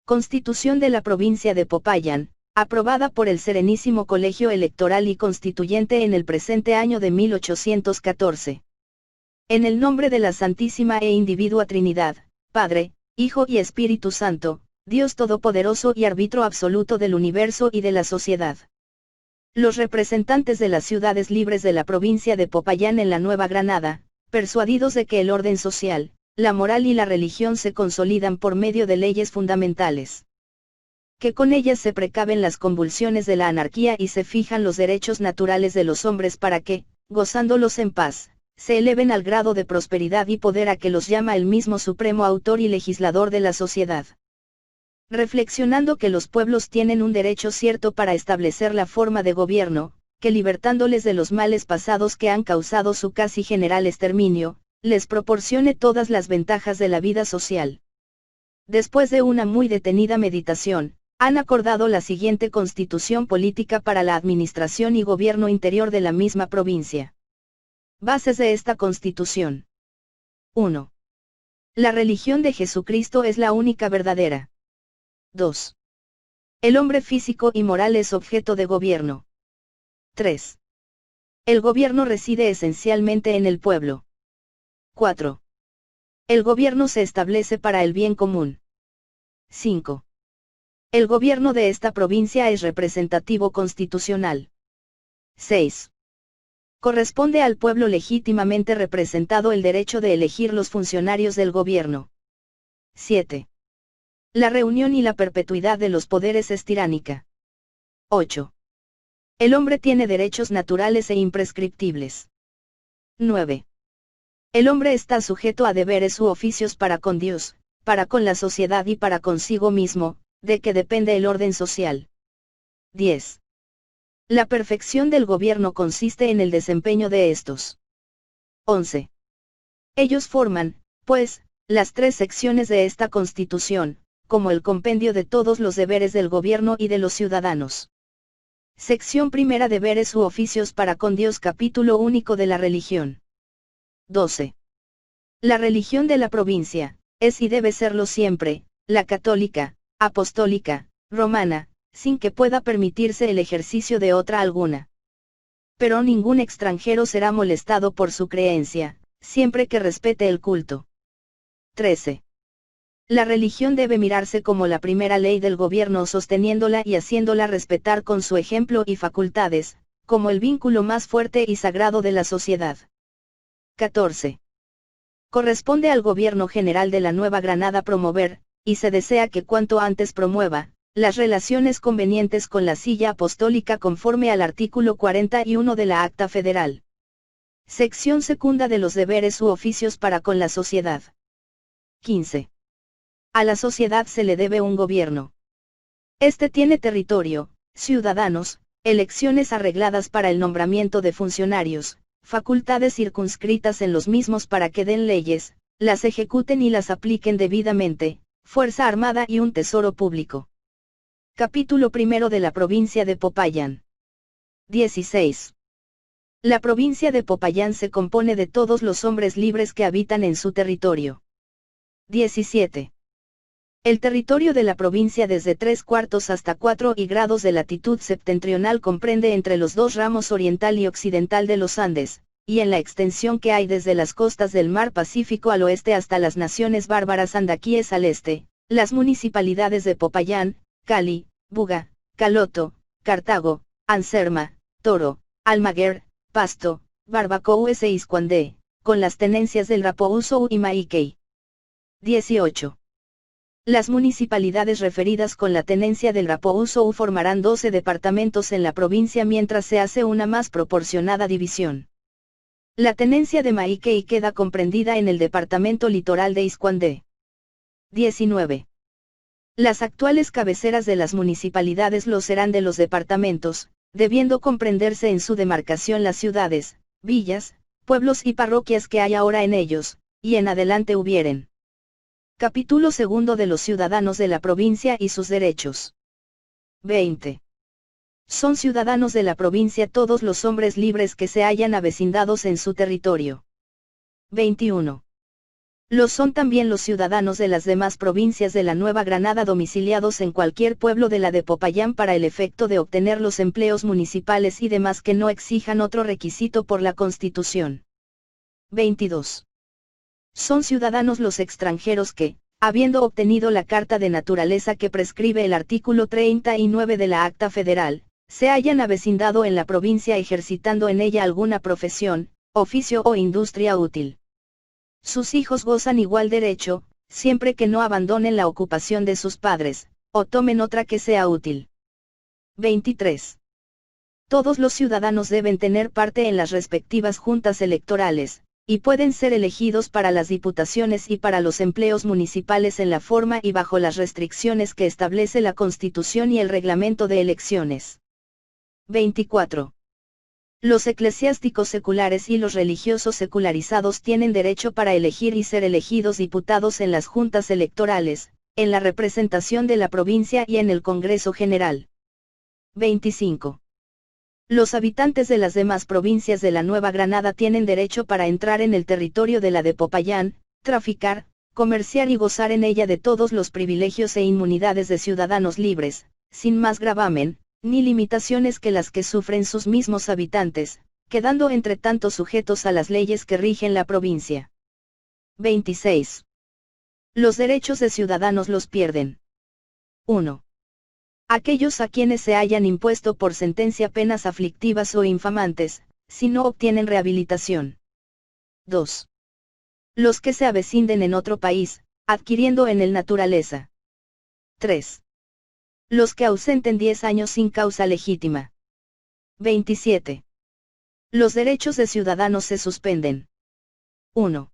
Constitución de la provincia de Popayán, aprobada por el Serenísimo Colegio Electoral y Constituyente en el presente año de 1814. En el nombre de la Santísima e Individua Trinidad, Padre, Hijo y Espíritu Santo, Dios Todopoderoso y Árbitro absoluto del universo y de la sociedad. Los representantes de las ciudades libres de la provincia de Popayán en la Nueva Granada, persuadidos de que el orden social, la moral y la religión se consolidan por medio de leyes fundamentales, que con ellas se precaven las convulsiones de la anarquía y se fijan los derechos naturales de los hombres para que, gozándolos en paz, se eleven al grado de prosperidad y poder a que los llama el mismo supremo autor y legislador de la sociedad. Reflexionando que los pueblos tienen un derecho cierto para establecer la forma de gobierno, que libertándoles de los males pasados que han causado su casi general exterminio, les proporcione todas las ventajas de la vida social. Después de una muy detenida meditación, han acordado la siguiente constitución política para la administración y gobierno interior de la misma provincia. Bases de esta constitución. 1. La religión de Jesucristo es la única verdadera. 2. El hombre físico y moral es objeto de gobierno. 3. El gobierno reside esencialmente en el pueblo. 4. El gobierno se establece para el bien común. 5. El gobierno de esta provincia es representativo constitucional. 6. Corresponde al pueblo legítimamente representado el derecho de elegir los funcionarios del gobierno. 7. La reunión y la perpetuidad de los poderes es tiránica. 8. El hombre tiene derechos naturales e imprescriptibles. 9. El hombre está sujeto a deberes u oficios para con Dios, para con la sociedad y para consigo mismo, de que depende el orden social. 10. La perfección del gobierno consiste en el desempeño de estos. 11. Ellos forman, pues, las tres secciones de esta Constitución, como el compendio de todos los deberes del gobierno y de los ciudadanos. Sección primera: Deberes u oficios para con Dios. Capítulo único de la religión. 12. La religión de la provincia, es y debe serlo siempre, la católica, apostólica, romana, sin que pueda permitirse el ejercicio de otra alguna. Pero ningún extranjero será molestado por su creencia, siempre que respete el culto. 13. La religión debe mirarse como la primera ley del gobierno, sosteniéndola y haciéndola respetar con su ejemplo y facultades, como el vínculo más fuerte y sagrado de la sociedad. 14. Corresponde al gobierno general de la Nueva Granada promover, y se desea que cuanto antes promueva, las relaciones convenientes con la silla apostólica conforme al artículo 41 de la Acta Federal. Sección segunda: de los deberes u oficios para con la sociedad. 15. A la sociedad se le debe un gobierno. Este tiene territorio, ciudadanos, elecciones arregladas para el nombramiento de funcionarios, facultades circunscritas en los mismos para que den leyes, las ejecuten y las apliquen debidamente, fuerza armada y un tesoro público. Capítulo primero de la provincia de Popayán. 16. La provincia de Popayán se compone de todos los hombres libres que habitan en su territorio. 17. El territorio de la provincia desde 3/4 hasta 4 grados de latitud septentrional comprende entre los dos ramos oriental y occidental de los Andes, y en la extensión que hay desde las costas del mar Pacífico al oeste hasta las naciones bárbaras andaquíes al este, las municipalidades de Popayán, Cali, Buga, Caloto, Cartago, Anserma, Toro, Almaguer, Pasto, Barbacoas e Iscuandé, con las tenencias del Rapouzou y Maiquey. 18. Las municipalidades referidas con la tenencia del Rapouzou formarán 12 departamentos en la provincia mientras se hace una más proporcionada división. La tenencia de Maiquey queda comprendida en el departamento litoral de Iscuandé. 19. Las actuales cabeceras de las municipalidades lo serán de los departamentos, debiendo comprenderse en su demarcación las ciudades, villas, pueblos y parroquias que hay ahora en ellos, y en adelante hubieren. Capítulo segundo: de los ciudadanos de la provincia y sus derechos. 20. Son ciudadanos de la provincia todos los hombres libres que se hayan avecindados en su territorio. 21. Lo son también los ciudadanos de las demás provincias de la Nueva Granada domiciliados en cualquier pueblo de la de Popayán para el efecto de obtener los empleos municipales y demás que no exijan otro requisito por la Constitución. 22. Son ciudadanos los extranjeros que, habiendo obtenido la carta de naturaleza que prescribe el artículo 39 de la Acta Federal, se hayan avecindado en la provincia ejercitando en ella alguna profesión, oficio o industria útil. Sus hijos gozan igual derecho, siempre que no abandonen la ocupación de sus padres, o tomen otra que sea útil. 23. Todos los ciudadanos deben tener parte en las respectivas juntas electorales, y pueden ser elegidos para las diputaciones y para los empleos municipales en la forma y bajo las restricciones que establece la Constitución y el Reglamento de Elecciones. 24. Los eclesiásticos seculares y los religiosos secularizados tienen derecho para elegir y ser elegidos diputados en las juntas electorales, en la representación de la provincia y en el Congreso General. 25. Los habitantes de las demás provincias de la Nueva Granada tienen derecho para entrar en el territorio de la de Popayán, traficar, comerciar y gozar en ella de todos los privilegios e inmunidades de ciudadanos libres, sin más gravamen, ni limitaciones que las que sufren sus mismos habitantes, quedando entre tanto sujetos a las leyes que rigen la provincia. 26. Los derechos de ciudadanos los pierden. 1. Aquellos a quienes se hayan impuesto por sentencia penas aflictivas o infamantes, si no obtienen rehabilitación. 2. Los que se avecinden en otro país, adquiriendo en él naturaleza. 3. Los que ausenten 10 años sin causa legítima. 27. Los derechos de ciudadanos se suspenden. 1.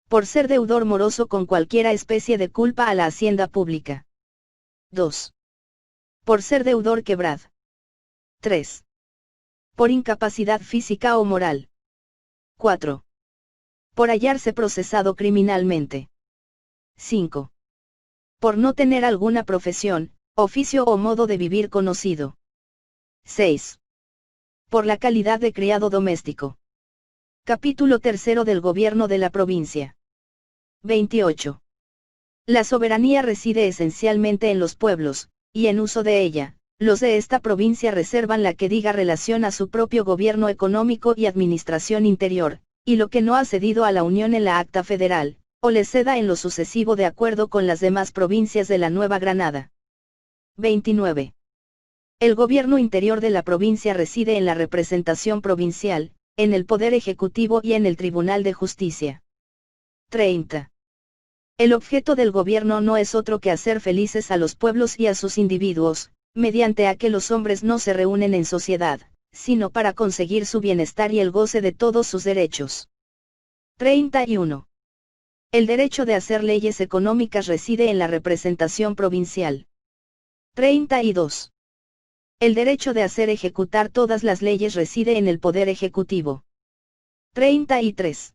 Por ser deudor moroso con cualquiera especie de culpa a la hacienda pública. 2. Por ser deudor quebrad. 3. Por incapacidad física o moral. 4. Por hallarse procesado criminalmente. 5. Por no tener alguna profesión, oficio o modo de vivir conocido. 6. Por la calidad de criado doméstico. Capítulo 3 del Gobierno de la Provincia. 28. La soberanía reside esencialmente en los pueblos, y en uso de ella, los de esta provincia reservan la que diga relación a su propio gobierno económico y administración interior, y lo que no ha cedido a la Unión en la Acta Federal, o le ceda en lo sucesivo de acuerdo con las demás provincias de la Nueva Granada. 29. El gobierno interior de la provincia reside en la representación provincial, en el Poder Ejecutivo y en el Tribunal de Justicia. 30. El objeto del gobierno no es otro que hacer felices a los pueblos y a sus individuos, mediante a que los hombres no se reúnen en sociedad, sino para conseguir su bienestar y el goce de todos sus derechos. 31. El derecho de hacer leyes económicas reside en la representación provincial. 32. El derecho de hacer ejecutar todas las leyes reside en el Poder Ejecutivo. 33.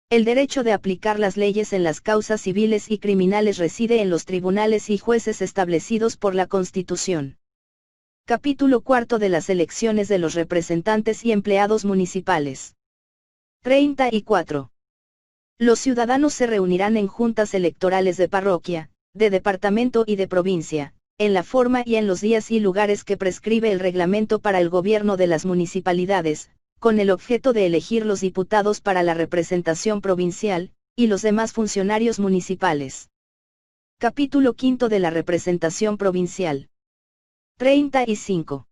El derecho de aplicar las leyes en las causas civiles y criminales reside en los tribunales y jueces establecidos por la Constitución. Capítulo 4 de las elecciones de los representantes y empleados municipales. 34. Los ciudadanos se reunirán en juntas electorales de parroquia, de departamento y de provincia, en la forma y en los días y lugares que prescribe el reglamento para el gobierno de las municipalidades, con el objeto de elegir los diputados para la representación provincial, y los demás funcionarios municipales. Capítulo 5 de la representación provincial. 35.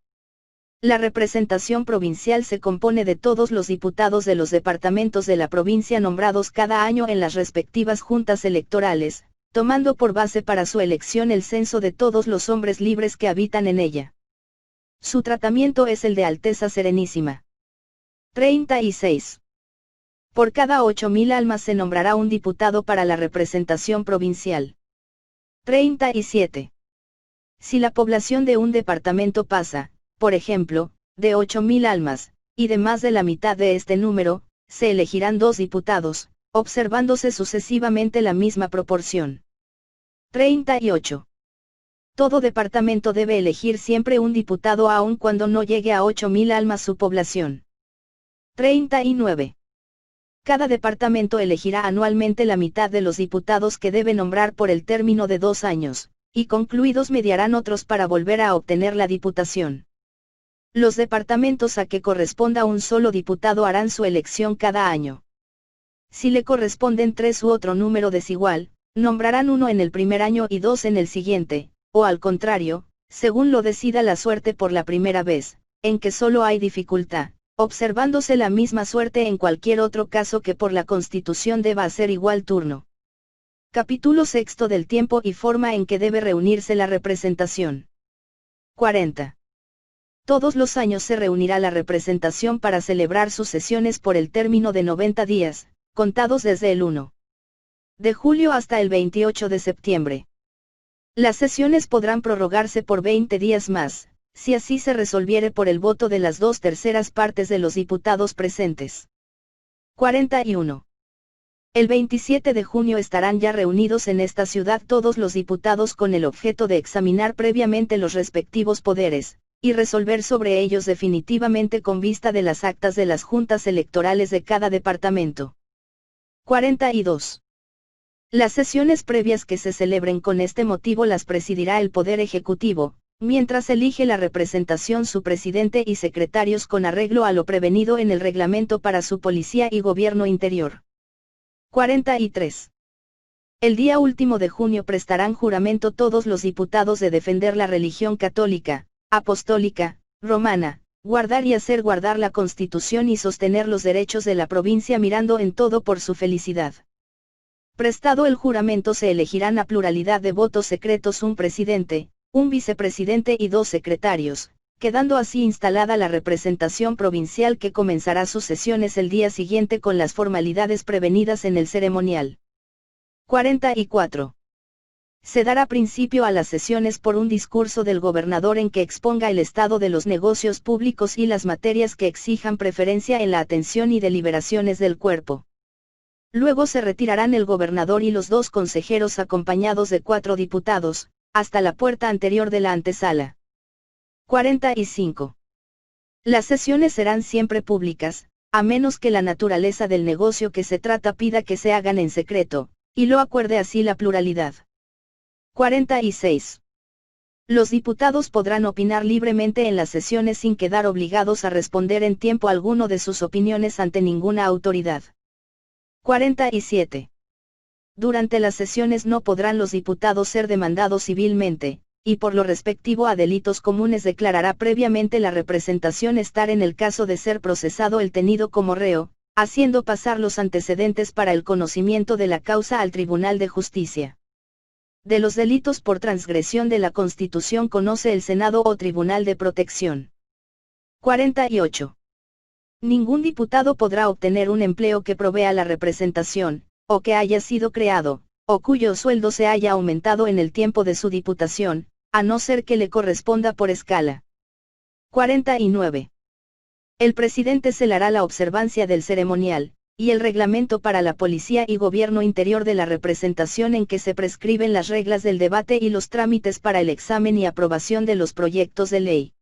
La representación provincial se compone de todos los diputados de los departamentos de la provincia nombrados cada año en las respectivas juntas electorales, tomando por base para su elección el censo de todos los hombres libres que habitan en ella. Su tratamiento es el de Alteza Serenísima. 36. Por cada 8.000 almas se nombrará un diputado para la representación provincial. 37. Si la población de un departamento pasa, por ejemplo, de 8.000 almas, y de más de la mitad de este número, se elegirán 2 diputados, observándose sucesivamente la misma proporción. 38. Todo departamento debe elegir siempre un diputado aun cuando no llegue a 8.000 almas su población. 39. Cada departamento elegirá anualmente la mitad de los diputados que debe nombrar por el término de 2 años, y concluidos mediarán otros para volver a obtener la diputación. Los departamentos a que corresponda un solo diputado harán su elección cada año. Si le corresponden 3 u otro número desigual, nombrarán uno en el primer año y 2 en el siguiente, o al contrario, según lo decida la suerte por la primera vez, en que solo hay dificultad, observándose la misma suerte en cualquier otro caso que por la Constitución deba hacer igual turno. Capítulo 6 del tiempo y forma en que debe reunirse la representación. 40. Todos los años se reunirá la representación para celebrar sus sesiones por el término de 90 días, contados desde el 1 de julio hasta el 28 de septiembre. Las sesiones podrán prorrogarse por 20 días más, si así se resolviere por el voto de las 2/3 partes de los diputados presentes. 41. El 27 de junio estarán ya reunidos en esta ciudad todos los diputados con el objeto de examinar previamente los respectivos poderes, y resolver sobre ellos definitivamente con vista de las actas de las juntas electorales de cada departamento. 42. Las sesiones previas que se celebren con este motivo las presidirá el Poder Ejecutivo, mientras elige la representación su presidente y secretarios con arreglo a lo prevenido en el reglamento para su policía y gobierno interior. 43. El día último de junio prestarán juramento todos los diputados de defender la religión católica, apostólica, romana, guardar y hacer guardar la Constitución y sostener los derechos de la provincia mirando en todo por su felicidad. Prestado el juramento se elegirán a pluralidad de votos secretos un presidente, un vicepresidente y 2 secretarios, quedando así instalada la representación provincial que comenzará sus sesiones el día siguiente con las formalidades prevenidas en el ceremonial. 44. Se dará principio a las sesiones por un discurso del gobernador en que exponga el estado de los negocios públicos y las materias que exijan preferencia en la atención y deliberaciones del cuerpo. Luego se retirarán el gobernador y los 2 consejeros acompañados de 4 diputados, hasta la puerta anterior de la antesala. 45. Las sesiones serán siempre públicas, a menos que la naturaleza del negocio que se trata pida que se hagan en secreto, y lo acuerde así la pluralidad. 46. Los diputados podrán opinar libremente en las sesiones sin quedar obligados a responder en tiempo alguno de sus opiniones ante ninguna autoridad. 47. Durante las sesiones no podrán los diputados ser demandados civilmente, y por lo respectivo a delitos comunes declarará previamente la representación estar en el caso de ser procesado el tenido como reo, haciendo pasar los antecedentes para el conocimiento de la causa al Tribunal de Justicia. De los delitos por transgresión de la Constitución conoce el Senado o Tribunal de Protección. 48. Ningún diputado podrá obtener un empleo que provea la representación, o que haya sido creado, o cuyo sueldo se haya aumentado en el tiempo de su diputación, a no ser que le corresponda por escala. 49. El presidente celará la observancia del ceremonial, y el reglamento para la policía y gobierno interior de la representación en que se prescriben las reglas del debate y los trámites para el examen y aprobación de los proyectos de ley.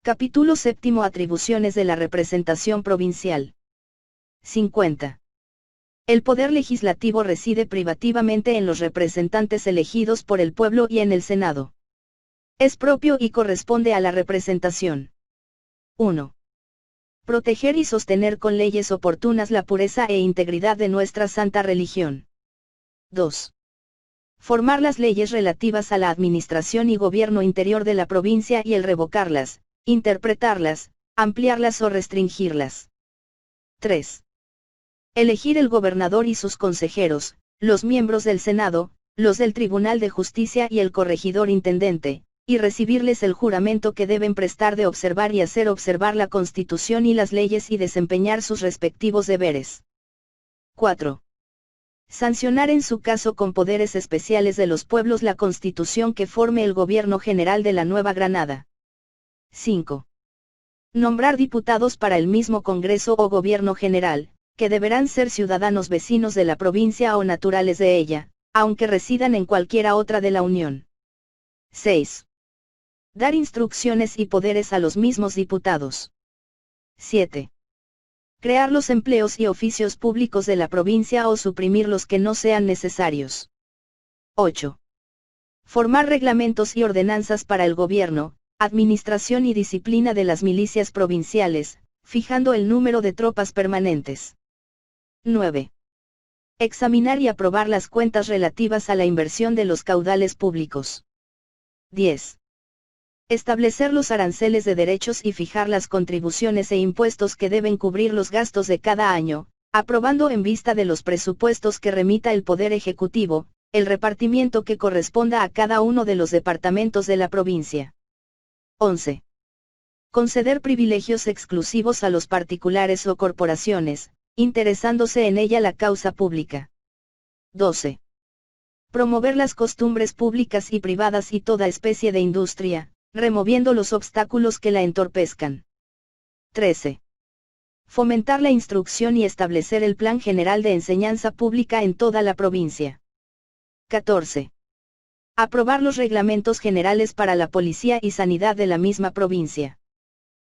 Capítulo 7. Atribuciones de la representación provincial. 50. El poder legislativo reside privativamente en los representantes elegidos por el pueblo y en el Senado. Es propio y corresponde a la representación. 1. Proteger y sostener con leyes oportunas la pureza e integridad de nuestra santa religión. 2. Formar las leyes relativas a la administración y gobierno interior de la provincia y el revocarlas, interpretarlas, ampliarlas o restringirlas. 3. Elegir el gobernador y sus consejeros, los miembros del Senado, los del Tribunal de Justicia y el corregidor intendente, y recibirles el juramento que deben prestar de observar y hacer observar la Constitución y las leyes y desempeñar sus respectivos deberes. 4. Sancionar en su caso con poderes especiales de los pueblos la Constitución que forme el gobierno general de la Nueva Granada. 5. Nombrar diputados para el mismo Congreso o Gobierno General, que deberán ser ciudadanos vecinos de la provincia o naturales de ella, aunque residan en cualquiera otra de la Unión. 6. Dar instrucciones y poderes a los mismos diputados. 7. Crear los empleos y oficios públicos de la provincia o suprimir los que no sean necesarios. 8. Formar reglamentos y ordenanzas para el gobierno, administración y disciplina de las milicias provinciales, fijando el número de tropas permanentes. 9. Examinar y aprobar las cuentas relativas a la inversión de los caudales públicos. 10. Establecer los aranceles de derechos y fijar las contribuciones e impuestos que deben cubrir los gastos de cada año, aprobando en vista de los presupuestos que remita el Poder Ejecutivo, el repartimiento que corresponda a cada uno de los departamentos de la provincia. 11. Conceder privilegios exclusivos a los particulares o corporaciones, interesándose en ella la causa pública. 12. Promover las costumbres públicas y privadas y toda especie de industria, removiendo los obstáculos que la entorpezcan. 13. Fomentar la instrucción y establecer el Plan General de Enseñanza Pública en toda la provincia. 14. Aprobar los reglamentos generales para la policía y sanidad de la misma provincia.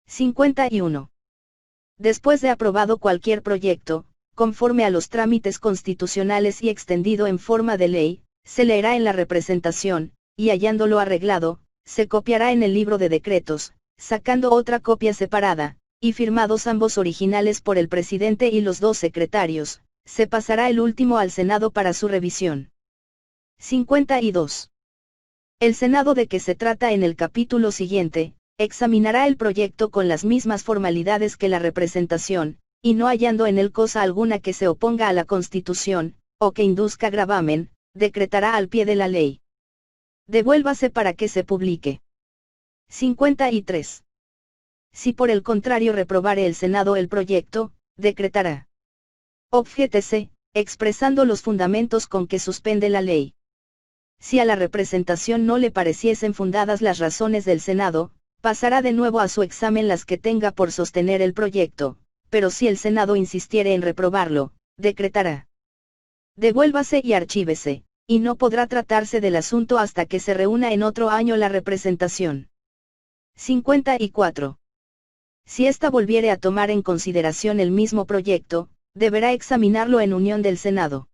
51. Después de aprobado cualquier proyecto, conforme a los trámites constitucionales y extendido en forma de ley, se leerá en la representación, y hallándolo arreglado, se copiará en el libro de decretos, sacando otra copia separada, y firmados ambos originales por el presidente y los dos secretarios, se pasará el último al Senado para su revisión. 52. El Senado de que se trata en el capítulo siguiente, examinará el proyecto con las mismas formalidades que la representación, y no hallando en él cosa alguna que se oponga a la Constitución, o que induzca gravamen, decretará al pie de la ley. Devuélvase para que se publique. 53. Si por el contrario reprobare el Senado el proyecto, decretará. Objétese, expresando los fundamentos con que suspende la ley. Si a la representación no le pareciesen fundadas las razones del Senado, pasará de nuevo a su examen las que tenga por sostener el proyecto, pero si el Senado insistiere en reprobarlo, decretará. Devuélvase y archívese, y no podrá tratarse del asunto hasta que se reúna en otro año la representación. 54. Si ésta volviere a tomar en consideración el mismo proyecto, deberá examinarlo en unión del Senado.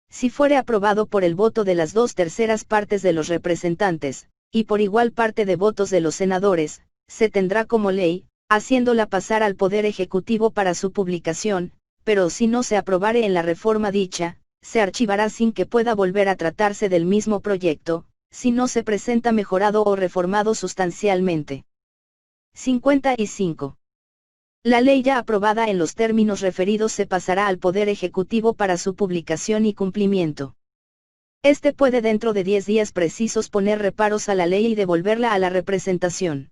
Si fuere aprobado por el voto de las 2/3 partes de los representantes, y por igual parte de votos de los senadores, se tendrá como ley, haciéndola pasar al Poder Ejecutivo para su publicación, pero si no se aprobare en la reforma dicha, se archivará sin que pueda volver a tratarse del mismo proyecto, si no se presenta mejorado o reformado sustancialmente. 55. La ley ya aprobada en los términos referidos se pasará al Poder Ejecutivo para su publicación y cumplimiento. Este puede dentro de 10 días precisos poner reparos a la ley y devolverla a la representación.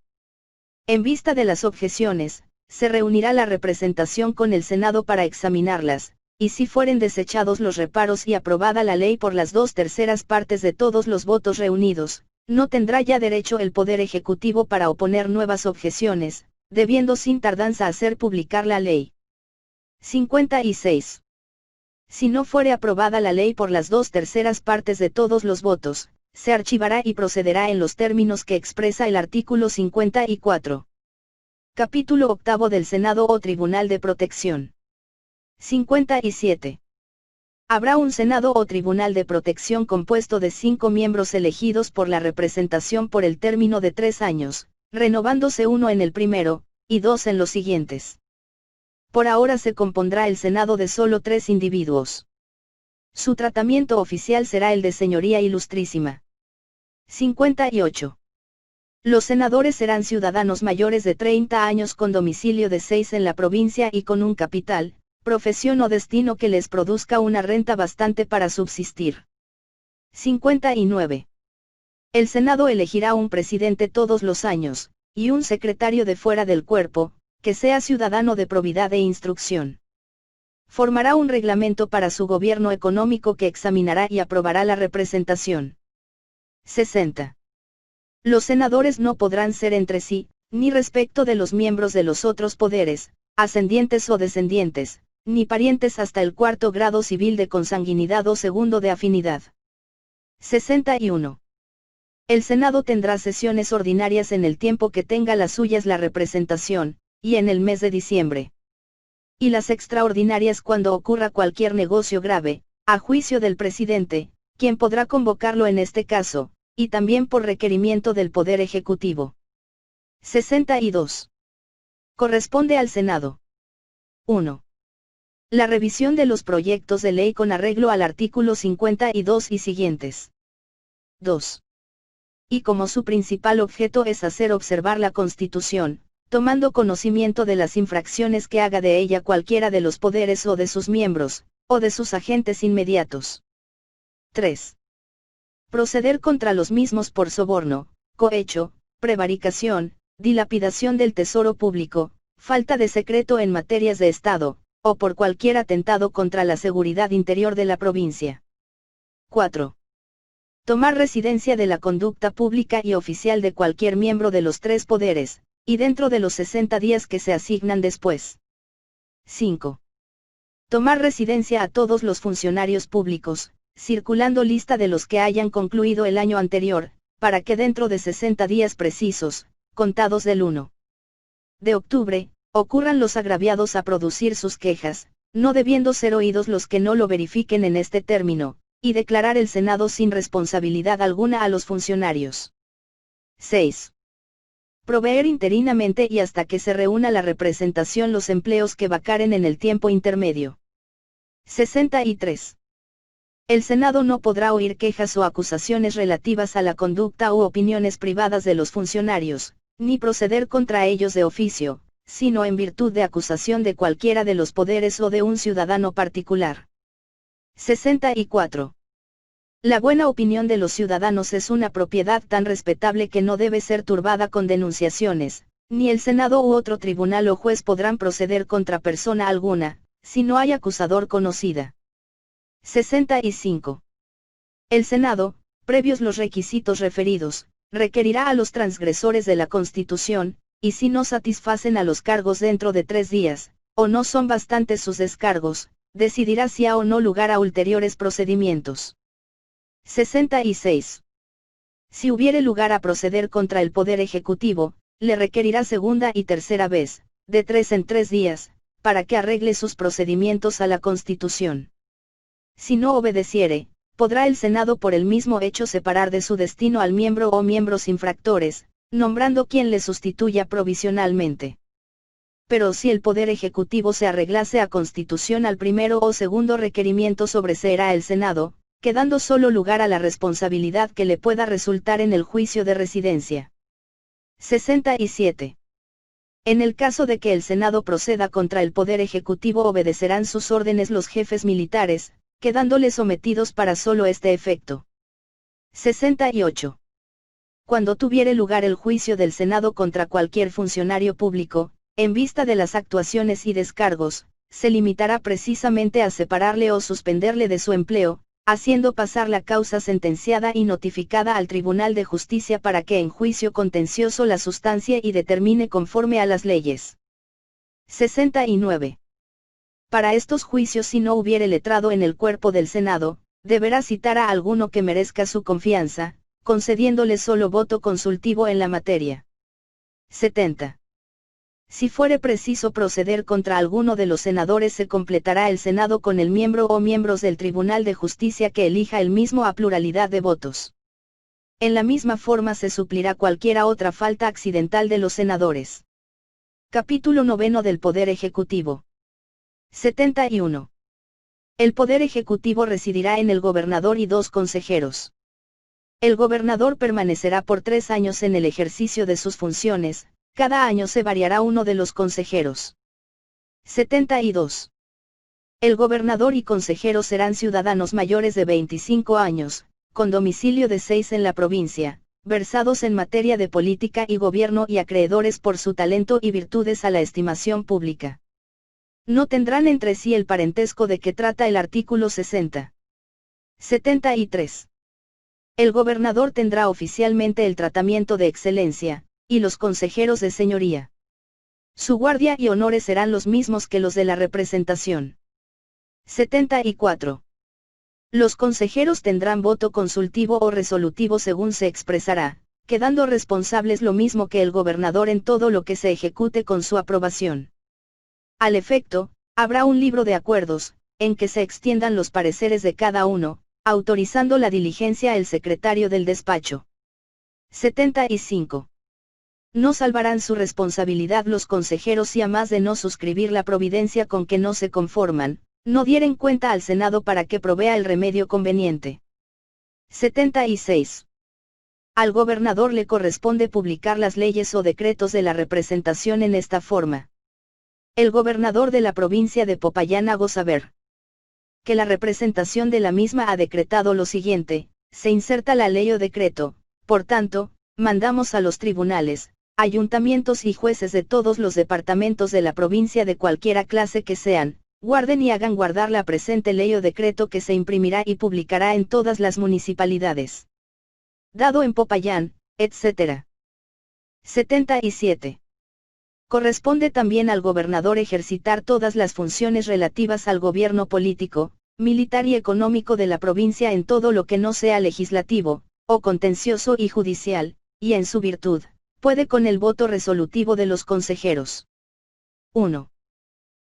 En vista de las objeciones, se reunirá la representación con el Senado para examinarlas, y si fueren desechados los reparos y aprobada la ley por las 2/3 partes de todos los votos reunidos, no tendrá ya derecho el Poder Ejecutivo para oponer nuevas objeciones, debiendo sin tardanza hacer publicar la ley. 56. Si no fuere aprobada la ley por las 2/3 partes de todos los votos, se archivará y procederá en los términos que expresa el artículo 54. Capítulo 8 del Senado o Tribunal de Protección. 57. Habrá un Senado o Tribunal de Protección compuesto de 5 miembros elegidos por la representación por el término de 3 años, renovándose uno en el primero, y 2 en los siguientes. Por ahora se compondrá el Senado de solo 3 individuos. Su tratamiento oficial será el de Señoría Ilustrísima. 58. Los senadores serán ciudadanos mayores de 30 años con domicilio de 6 en la provincia y con un capital, profesión o destino que les produzca una renta bastante para subsistir. 59. El Senado elegirá un presidente todos los años, y un secretario de fuera del cuerpo, que sea ciudadano de probidad e instrucción. Formará un reglamento para su gobierno económico que examinará y aprobará la representación. 60. Los senadores no podrán ser entre sí, ni respecto de los miembros de los otros poderes, ascendientes o descendientes, ni parientes hasta el 4º grado civil de consanguinidad o 2º de afinidad. 61. El Senado tendrá sesiones ordinarias en el tiempo que tenga las suyas la representación, y en el mes de diciembre. y las extraordinarias cuando ocurra cualquier negocio grave, a juicio del presidente, quien podrá convocarlo en este caso, y también por requerimiento del Poder Ejecutivo. 62. Corresponde al Senado. 1. La revisión de los proyectos de ley con arreglo al artículo 52 y siguientes. 2. Y como su principal objeto es hacer observar la Constitución, tomando conocimiento de las infracciones que haga de ella cualquiera de los poderes o de sus miembros, o de sus agentes inmediatos. 3. Proceder contra los mismos por soborno, cohecho, prevaricación, dilapidación del tesoro público, falta de secreto en materias de Estado, o por cualquier atentado contra la seguridad interior de la provincia. 4. Tomar residencia de la conducta pública y oficial de cualquier miembro de los tres poderes, y dentro de los 60 días que se asignan después. 5. Tomar residencia a todos los funcionarios públicos, circulando lista de los que hayan concluido el año anterior, para que dentro de 60 días precisos, contados del 1 de octubre, ocurran los agraviados a producir sus quejas, no debiendo ser oídos los que no lo verifiquen en este término, y declarar el Senado sin responsabilidad alguna a los funcionarios. 6. Proveer interinamente y hasta que se reúna la representación los empleos que vacaren en el tiempo intermedio. 63. El Senado no podrá oír quejas o acusaciones relativas a la conducta u opiniones privadas de los funcionarios, ni proceder contra ellos de oficio, sino en virtud de acusación de cualquiera de los poderes o de un ciudadano particular. 64. La buena opinión de los ciudadanos es una propiedad tan respetable que no debe ser turbada con denunciaciones, ni el Senado u otro tribunal o juez podrán proceder contra persona alguna, si no hay acusador conocida. 65. El Senado, previos los requisitos referidos, requerirá a los transgresores de la Constitución, y si no satisfacen a los cargos dentro de 3 días, o no son bastantes sus descargos, decidirá si ha o no lugar a ulteriores procedimientos. 66. Si hubiere lugar a proceder contra el Poder Ejecutivo, le requerirá segunda y tercera vez, de 3 en 3 días, para que arregle sus procedimientos a la Constitución. Si no obedeciere, podrá el Senado por el mismo hecho separar de su destino al miembro o miembros infractores, nombrando quien le sustituya provisionalmente. Pero si el Poder Ejecutivo se arreglase a Constitución al primero o segundo requerimiento, sobreseerá el Senado, quedando solo lugar a la responsabilidad que le pueda resultar en el juicio de residencia. 67. En el caso de que el Senado proceda contra el Poder Ejecutivo, obedecerán sus órdenes los jefes militares, quedándole sometidos para solo este efecto. 68. Cuando tuviere lugar el juicio del Senado contra cualquier funcionario público, en vista de las actuaciones y descargos, se limitará precisamente a separarle o suspenderle de su empleo, haciendo pasar la causa sentenciada y notificada al Tribunal de Justicia para que en juicio contencioso la sustancia y determine conforme a las leyes. 69. Para estos juicios, si no hubiere letrado en el cuerpo del Senado, deberá citar a alguno que merezca su confianza, concediéndole solo voto consultivo en la materia. 70. Si fuere preciso proceder contra alguno de los senadores, se completará el Senado con el miembro o miembros del Tribunal de Justicia que elija el mismo a pluralidad de votos. En la misma forma se suplirá cualquiera otra falta accidental de los senadores. Capítulo 9 del Poder Ejecutivo. 71. El Poder Ejecutivo residirá en el gobernador y 2 consejeros. El gobernador permanecerá por 3 años en el ejercicio de sus funciones. Cada año se variará uno de los consejeros. 72. El gobernador y consejeros serán ciudadanos mayores de 25 años, con domicilio de 6 en la provincia, versados en materia de política y gobierno y acreedores por su talento y virtudes a la estimación pública. No tendrán entre sí el parentesco de que trata el artículo 60. 73. El gobernador tendrá oficialmente el tratamiento de excelencia, y los consejeros de señoría. Su guardia y honores serán los mismos que los de la representación. 74. Los consejeros tendrán voto consultivo o resolutivo según se expresará, quedando responsables lo mismo que el gobernador en todo lo que se ejecute con su aprobación. Al efecto, Habrá un libro de acuerdos, en que se extiendan los pareceres de cada uno, autorizando la diligencia el secretario del despacho. 75. No salvarán su responsabilidad los consejeros si a más de no suscribir la providencia con que no se conforman, no dieren cuenta al Senado para que provea el remedio conveniente. 76. Al gobernador le corresponde publicar las leyes o decretos de la representación en esta forma. El gobernador de la provincia de Popayán hago saber que la representación de la misma ha decretado lo siguiente: se inserta la ley o decreto, por tanto, mandamos a los tribunales, ayuntamientos y jueces de todos los departamentos de la provincia de cualquiera clase que sean, guarden y hagan guardar la presente ley o decreto que se imprimirá y publicará en todas las municipalidades. Dado en Popayán, etc. 77. Corresponde también al gobernador ejercitar todas las funciones relativas al gobierno político, militar y económico de la provincia en todo lo que no sea legislativo, o contencioso y judicial, y en su virtud, puede con el voto resolutivo de los consejeros. 1.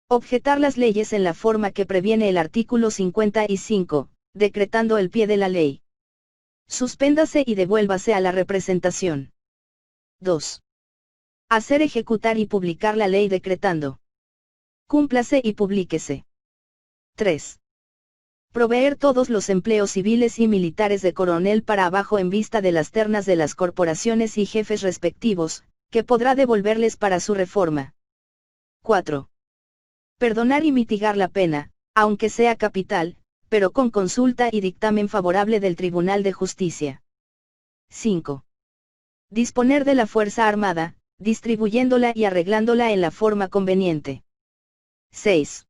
Objetar las leyes en la forma que previene el artículo 55, decretando el pie de la ley. Suspéndase y devuélvase a la representación. 2. Hacer ejecutar y publicar la ley decretando. Cúmplase y publíquese. 3. Proveer todos los empleos civiles y militares de coronel para abajo en vista de las ternas de las corporaciones y jefes respectivos, que podrá devolverles para su reforma. 4. Perdonar y mitigar la pena, aunque sea capital, pero con consulta y dictamen favorable del Tribunal de Justicia. 5. Disponer de la fuerza armada, distribuyéndola y arreglándola en la forma conveniente. 6.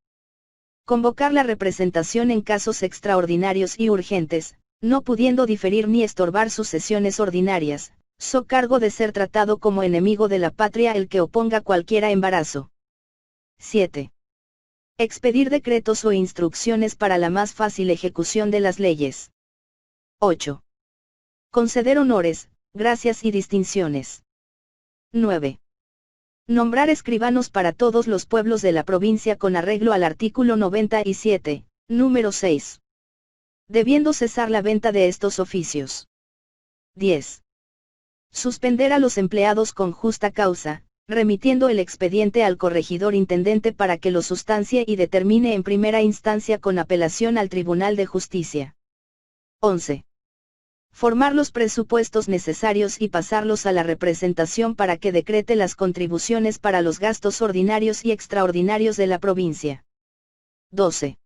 Convocar la representación en casos extraordinarios y urgentes, no pudiendo diferir ni estorbar sus sesiones ordinarias, so cargo de ser tratado como enemigo de la patria el que oponga cualquiera embarazo. 7. Expedir decretos o instrucciones para la más fácil ejecución de las leyes. 8. Conceder honores, gracias y distinciones. 9. Nombrar escribanos para todos los pueblos de la provincia con arreglo al artículo 97, número 6. Debiendo cesar la venta de estos oficios. 10. Suspender a los empleados con justa causa, remitiendo el expediente al corregidor intendente para que lo sustancie y determine en primera instancia con apelación al Tribunal de Justicia. 11. Formar los presupuestos necesarios y pasarlos a la representación para que decrete las contribuciones para los gastos ordinarios y extraordinarios de la provincia. 12.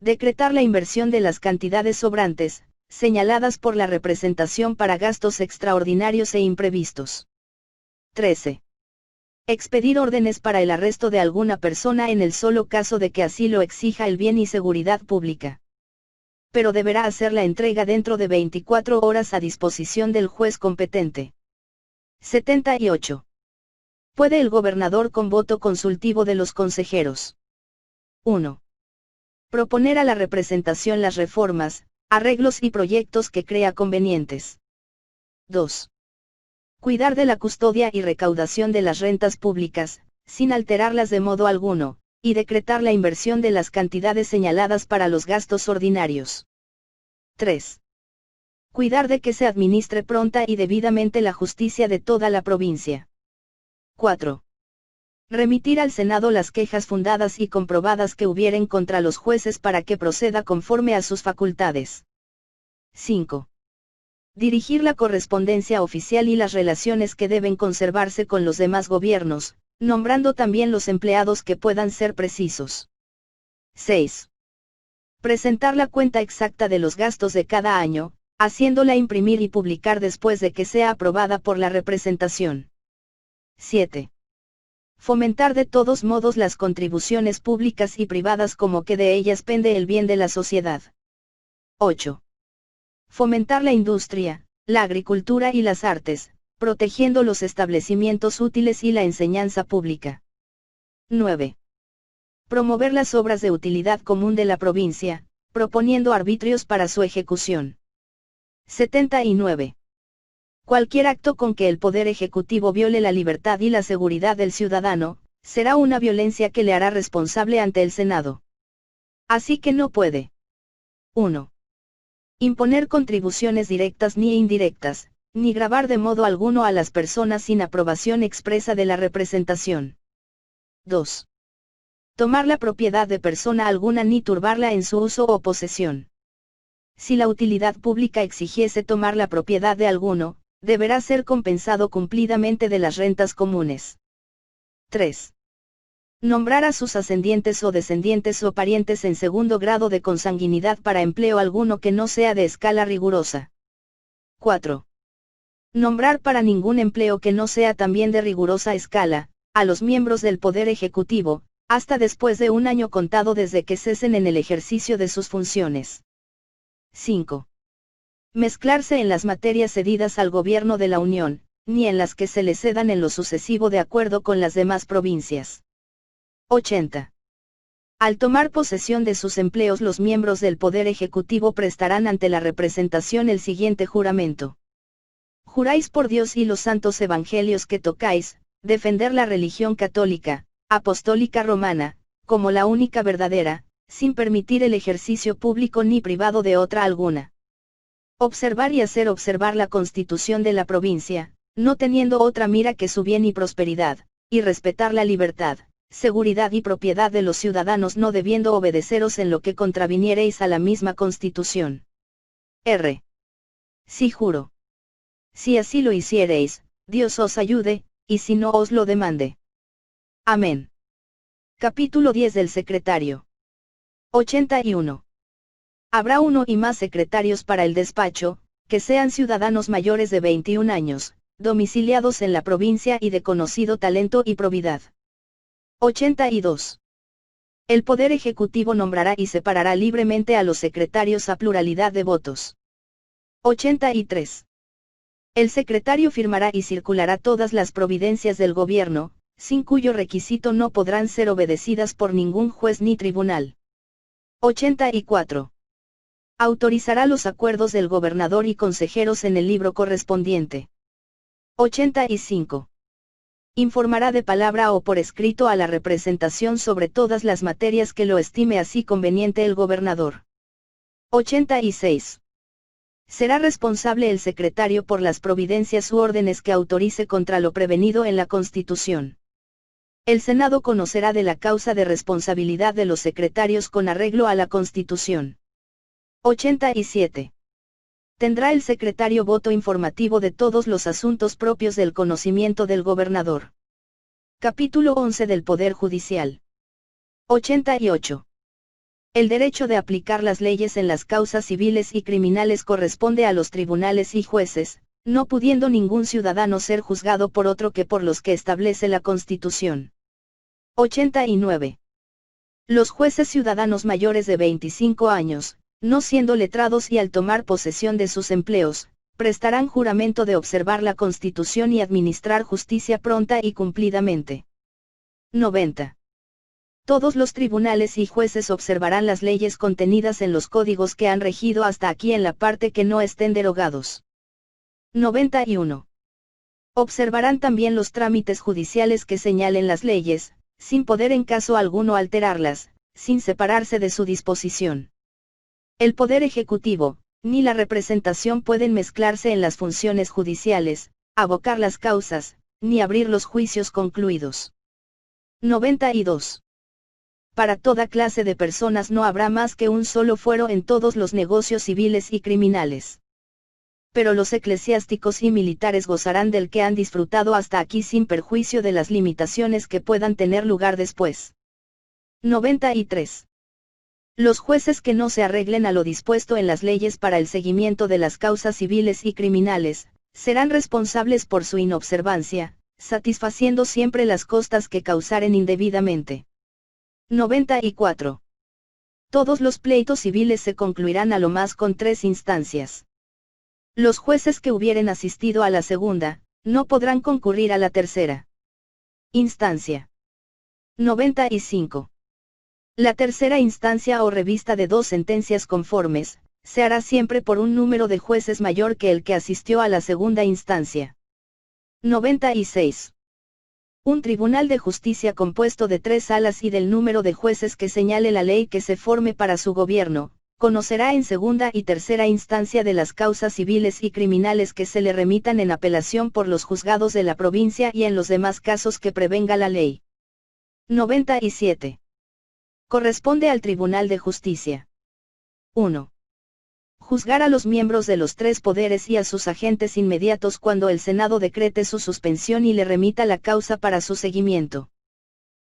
Decretar la inversión de las cantidades sobrantes, señaladas por la representación para gastos extraordinarios e imprevistos. 13. Expedir órdenes para el arresto de alguna persona en el solo caso de que así lo exija el bien y seguridad pública. Pero deberá hacer la entrega dentro de 24 horas a disposición del juez competente. 78. Puede el gobernador con voto consultivo de los consejeros. 1. Proponer a la representación las reformas, arreglos y proyectos que crea convenientes. 2. Cuidar de la custodia y recaudación de las rentas públicas, sin alterarlas de modo alguno, y decretar la inversión de las cantidades señaladas para los gastos ordinarios. 3. Cuidar de que se administre pronta y debidamente la justicia de toda la provincia. 4. Remitir al Senado las quejas fundadas y comprobadas que hubieren contra los jueces para que proceda conforme a sus facultades. 5. Dirigir la correspondencia oficial y las relaciones que deben conservarse con los demás gobiernos, nombrando también los empleados que puedan ser precisos. 6. Presentar la cuenta exacta de los gastos de cada año, haciéndola imprimir y publicar después de que sea aprobada por la representación. 7. Fomentar de todos modos las contribuciones públicas y privadas como que de ellas pende el bien de la sociedad. 8. Fomentar la industria, la agricultura y las artes, protegiendo los establecimientos útiles y la enseñanza pública. 9. Promover las obras de utilidad común de la provincia, proponiendo arbitrios para su ejecución. 79. Cualquier acto con que el Poder Ejecutivo viole la libertad y la seguridad del ciudadano, será una violencia que le hará responsable ante el Senado. Así que no puede. 1. Imponer contribuciones directas ni indirectas, ni gravar de modo alguno a las personas sin aprobación expresa de la representación. 2. Tomar la propiedad de persona alguna ni turbarla en su uso o posesión. Si la utilidad pública exigiese tomar la propiedad de alguno, deberá ser compensado cumplidamente de las rentas comunes. 3. Nombrar a sus ascendientes o descendientes o parientes en segundo grado de consanguinidad para empleo alguno que no sea de escala rigurosa. 4. Nombrar para ningún empleo que no sea también de rigurosa escala, a los miembros del Poder Ejecutivo, hasta después de un año contado desde que cesen en el ejercicio de sus funciones. 5. Mezclarse en las materias cedidas al Gobierno de la Unión, ni en las que se le cedan en lo sucesivo de acuerdo con las demás provincias. 80. Al tomar posesión de sus empleos los miembros del Poder Ejecutivo prestarán ante la representación el siguiente juramento. Juráis por Dios y los santos evangelios que tocáis, defender la religión católica, apostólica romana, como la única verdadera, sin permitir el ejercicio público ni privado de otra alguna. Observar y hacer observar la Constitución de la provincia, no teniendo otra mira que su bien y prosperidad, y respetar la libertad, seguridad y propiedad de los ciudadanos no debiendo obedeceros en lo que contraviniereis a la misma Constitución. R. Sí juro. Si así lo hiciereis, Dios os ayude, y si no os lo demande. Amén. Capítulo 10 del Secretario. 81. Habrá uno y más secretarios para el despacho, que sean ciudadanos mayores de 21 años, domiciliados en la provincia y de conocido talento y probidad. 82. El Poder Ejecutivo nombrará y separará libremente a los secretarios a pluralidad de votos. 83. El secretario firmará y circulará todas las providencias del gobierno, sin cuyo requisito no podrán ser obedecidas por ningún juez ni tribunal. 84. Autorizará los acuerdos del gobernador y consejeros en el libro correspondiente. 85. Informará de palabra o por escrito a la representación sobre todas las materias que lo estime así conveniente el gobernador. 86. Será responsable el secretario por las providencias u órdenes que autorice contra lo prevenido en la Constitución. El Senado conocerá de la causa de responsabilidad de los secretarios con arreglo a la Constitución. 87. Tendrá el secretario voto informativo de todos los asuntos propios del conocimiento del gobernador. Capítulo 11 del Poder Judicial. 88. El derecho de aplicar las leyes en las causas civiles y criminales corresponde a los tribunales y jueces, no pudiendo ningún ciudadano ser juzgado por otro que por los que establece la Constitución. 89. Los jueces ciudadanos mayores de 25 años, no siendo letrados y al tomar posesión de sus empleos, prestarán juramento de observar la Constitución y administrar justicia pronta y cumplidamente. 90. Todos los tribunales y jueces observarán las leyes contenidas en los códigos que han regido hasta aquí en la parte que no estén derogados. 91. Observarán también los trámites judiciales que señalen las leyes, sin poder en caso alguno alterarlas, sin separarse de su disposición. El Poder Ejecutivo, ni la representación pueden mezclarse en las funciones judiciales, abocar las causas, ni abrir los juicios concluidos. 92. Para toda clase de personas no habrá más que un solo fuero en todos los negocios civiles y criminales. Pero los eclesiásticos y militares gozarán del que han disfrutado hasta aquí sin perjuicio de las limitaciones que puedan tener lugar después. 93. Los jueces que no se arreglen a lo dispuesto en las leyes para el seguimiento de las causas civiles y criminales, serán responsables por su inobservancia, satisfaciendo siempre las costas que causaren indebidamente. 94. Todos los pleitos civiles se concluirán a lo más con 3 instancias. Los jueces que hubieren asistido a la segunda, no podrán concurrir a la tercera instancia. 95. La tercera instancia o revista de 2 sentencias conformes, se hará siempre por un número de jueces mayor que el que asistió a la segunda instancia. 96. Un tribunal de justicia compuesto de 3 salas y del número de jueces que señale la ley que se forme para su gobierno, conocerá en segunda y tercera instancia de las causas civiles y criminales que se le remitan en apelación por los juzgados de la provincia y en los demás casos que prevenga la ley. 97. Corresponde al Tribunal de Justicia. 1. Juzgar a los miembros de los 3 poderes y a sus agentes inmediatos cuando el Senado decrete su suspensión y le remita la causa para su seguimiento.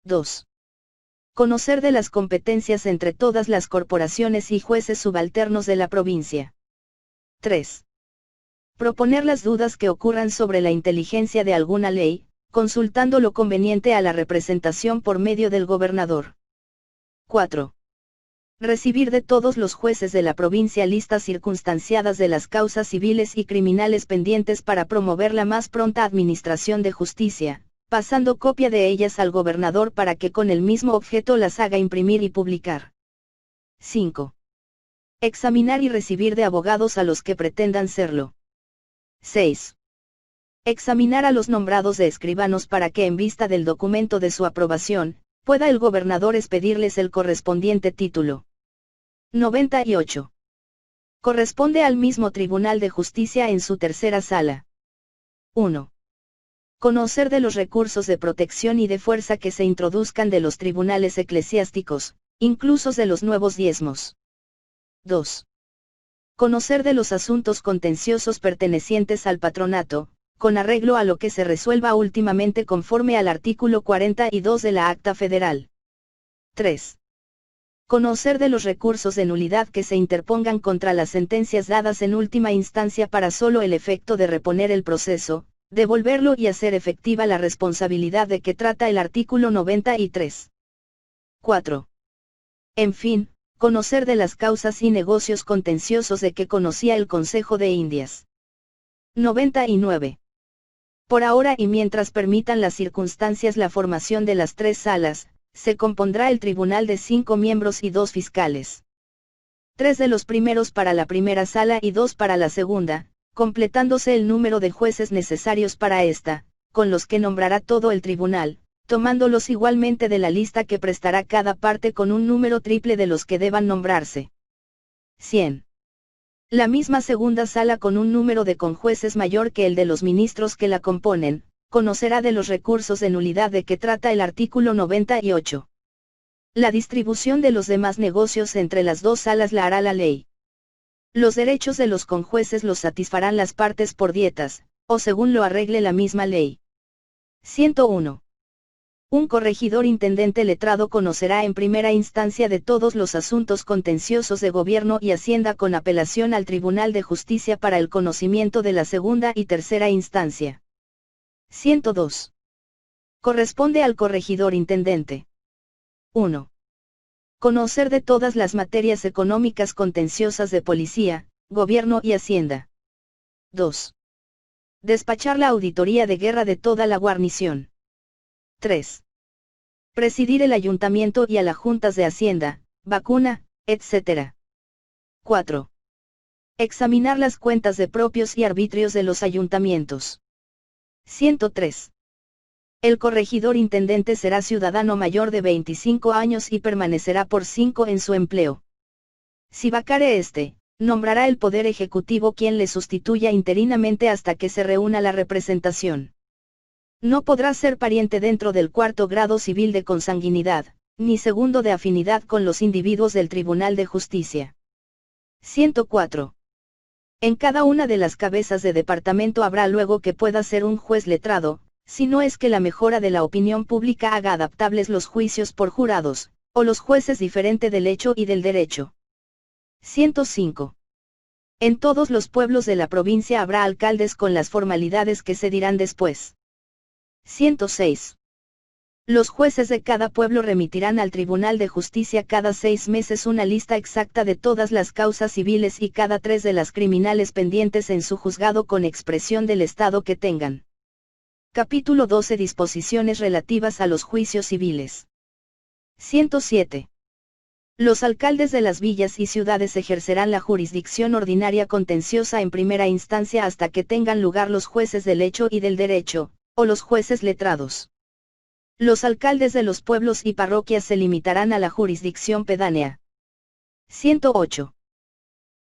2. Conocer de las competencias entre todas las corporaciones y jueces subalternos de la provincia. 3. Proponer las dudas que ocurran sobre la inteligencia de alguna ley, consultando lo conveniente a la representación por medio del gobernador. 4. Recibir de todos los jueces de la provincia listas circunstanciadas de las causas civiles y criminales pendientes para promover la más pronta administración de justicia, pasando copia de ellas al gobernador para que con el mismo objeto las haga imprimir y publicar. 5. Examinar y recibir de abogados a los que pretendan serlo. 6. Examinar a los nombrados de escribanos para que en vista del documento de su aprobación, pueda el gobernador expedirles el correspondiente título. 98. Corresponde al mismo Tribunal de Justicia en su tercera sala. 1. Conocer de los recursos de protección y de fuerza que se introduzcan de los tribunales eclesiásticos, inclusos de los nuevos diezmos. 2. Conocer de los asuntos contenciosos pertenecientes al patronato, con arreglo a lo que se resuelva últimamente conforme al artículo 42 de la Acta Federal. 3. Conocer de los recursos de nulidad que se interpongan contra las sentencias dadas en última instancia para solo el efecto de reponer el proceso, devolverlo y hacer efectiva la responsabilidad de que trata el artículo 93. 4. En fin, conocer de las causas y negocios contenciosos de que conocía el Consejo de Indias. 99. Por ahora y mientras permitan las circunstancias la formación de las 3 salas, se compondrá el tribunal de 5 miembros y 2 fiscales. 3 de los primeros para la primera sala y 2 para la segunda, completándose el número de jueces necesarios para esta, con los que nombrará todo el tribunal, tomándolos igualmente de la lista que prestará cada parte con un número triple de los que deban nombrarse. 100. La misma segunda sala con un número de conjueces mayor que el de los ministros que la componen, conocerá de los recursos de nulidad de que trata el artículo 98. La distribución de los demás negocios entre las 2 salas la hará la ley. Los derechos de los conjueces los satisfarán las partes por dietas, o según lo arregle la misma ley. 101. Un corregidor intendente letrado conocerá en primera instancia de todos los asuntos contenciosos de gobierno y hacienda con apelación al Tribunal de Justicia para el conocimiento de la segunda y tercera instancia. 102. Corresponde al corregidor intendente. 1. Conocer de todas las materias económicas contenciosas de policía, gobierno y hacienda. 2. Despachar la auditoría de guerra de toda la guarnición. 3. Presidir el ayuntamiento y a las juntas de hacienda, vacuna, etc. 4. Examinar las cuentas de propios y arbitrios de los ayuntamientos. 103. El corregidor intendente será ciudadano mayor de 25 años y permanecerá por 5 en su empleo. Si vacare este, nombrará el Poder Ejecutivo quien le sustituya interinamente hasta que se reúna la representación. No podrá ser pariente dentro del 4º grado civil de consanguinidad, ni segundo de afinidad con los individuos del Tribunal de Justicia. 104. En cada una de las cabezas de departamento habrá luego que pueda ser un juez letrado, si no es que la mejora de la opinión pública haga adaptables los juicios por jurados, o los jueces diferente del hecho y del derecho. 105. En todos los pueblos de la provincia habrá alcaldes con las formalidades que se dirán después. 106. Los jueces de cada pueblo remitirán al Tribunal de Justicia cada 6 meses una lista exacta de todas las causas civiles y cada 3 de las criminales pendientes en su juzgado con expresión del estado que tengan. Capítulo 12. Disposiciones relativas a los juicios civiles. 107. Los alcaldes de las villas y ciudades ejercerán la jurisdicción ordinaria contenciosa en primera instancia hasta que tengan lugar los jueces del hecho y del derecho, o los jueces letrados. Los alcaldes de los pueblos y parroquias se limitarán a la jurisdicción pedánea. 108.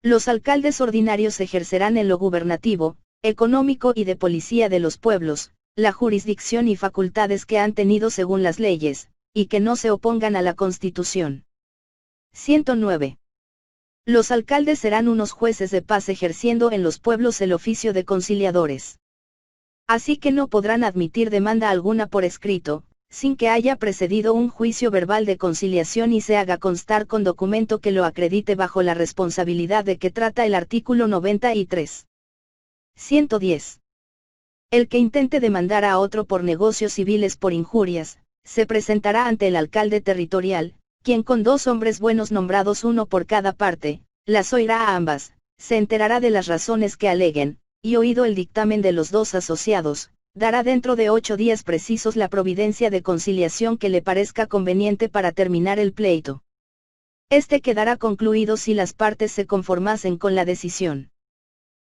Los alcaldes ordinarios ejercerán en lo gubernativo, económico y de policía de los pueblos, la jurisdicción y facultades que han tenido según las leyes, y que no se opongan a la Constitución. 109. Los alcaldes serán unos jueces de paz ejerciendo en los pueblos el oficio de conciliadores. Así que no podrán admitir demanda alguna por escrito, sin que haya precedido un juicio verbal de conciliación y se haga constar con documento que lo acredite bajo la responsabilidad de que trata el artículo 93. 110. El que intente demandar a otro por negocios civiles por injurias, se presentará ante el alcalde territorial, quien con 2 hombres buenos nombrados uno por cada parte, las oirá a ambas, se enterará de las razones que aleguen, y oído el dictamen de los 2 asociados, dará dentro de 8 días precisos la providencia de conciliación que le parezca conveniente para terminar el pleito. Este quedará concluido si las partes se conformasen con la decisión.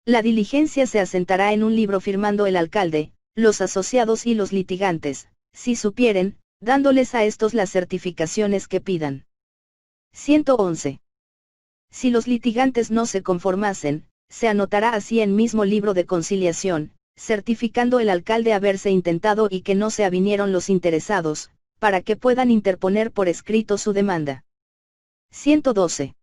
La diligencia se asentará en un libro firmando el alcalde, los asociados y los litigantes, si supieren, dándoles a estos las certificaciones que pidan. 111. Si los litigantes no se conformasen, se anotará así en mismo libro de conciliación, certificando el alcalde haberse intentado y que no se avinieron los interesados, para que puedan interponer por escrito su demanda. 112.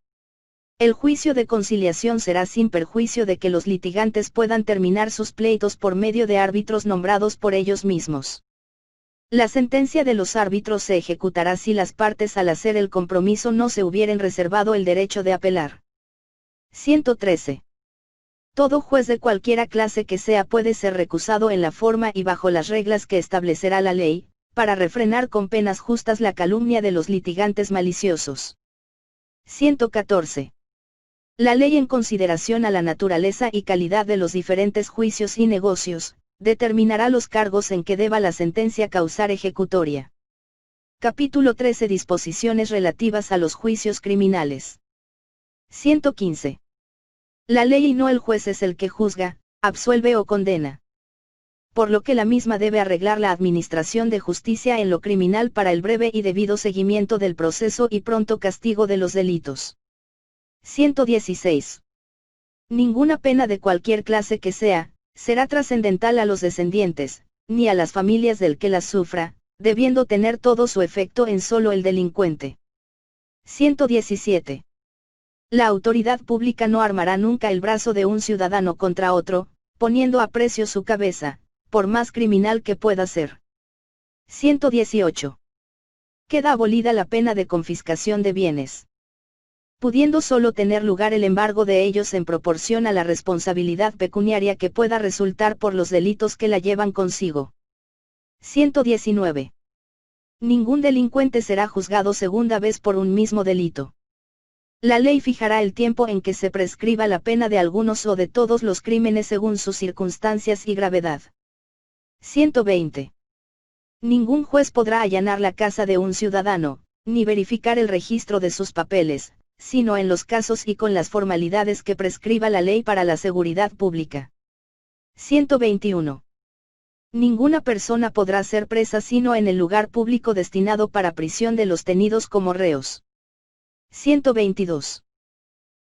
El juicio de conciliación será sin perjuicio de que los litigantes puedan terminar sus pleitos por medio de árbitros nombrados por ellos mismos. La sentencia de los árbitros se ejecutará si las partes al hacer el compromiso no se hubieren reservado el derecho de apelar. 113. Todo juez de cualquiera clase que sea puede ser recusado en la forma y bajo las reglas que establecerá la ley, para refrenar con penas justas la calumnia de los litigantes maliciosos. 114. La ley, en consideración a la naturaleza y calidad de los diferentes juicios y negocios, determinará los cargos en que deba la sentencia causar ejecutoria. Capítulo 13. Disposiciones relativas a los juicios criminales. 115. La ley y no el juez es el que juzga, absuelve o condena. Por lo que la misma debe arreglar la administración de justicia en lo criminal para el breve y debido seguimiento del proceso y pronto castigo de los delitos. 116. Ninguna pena de cualquier clase que sea, será trascendental a los descendientes, ni a las familias del que las sufra, debiendo tener todo su efecto en solo el delincuente. 117. La autoridad pública no armará nunca el brazo de un ciudadano contra otro, poniendo a precio su cabeza, por más criminal que pueda ser. 118. Queda abolida la pena de confiscación de bienes, pudiendo solo tener lugar el embargo de ellos en proporción a la responsabilidad pecuniaria que pueda resultar por los delitos que la llevan consigo. 119. Ningún delincuente será juzgado segunda vez por un mismo delito. La ley fijará el tiempo en que se prescriba la pena de algunos o de todos los crímenes según sus circunstancias y gravedad. 120. Ningún juez podrá allanar la casa de un ciudadano, ni verificar el registro de sus papeles, sino en los casos y con las formalidades que prescriba la ley para la seguridad pública. 121. Ninguna persona podrá ser presa sino en el lugar público destinado para prisión de los tenidos como reos. 122.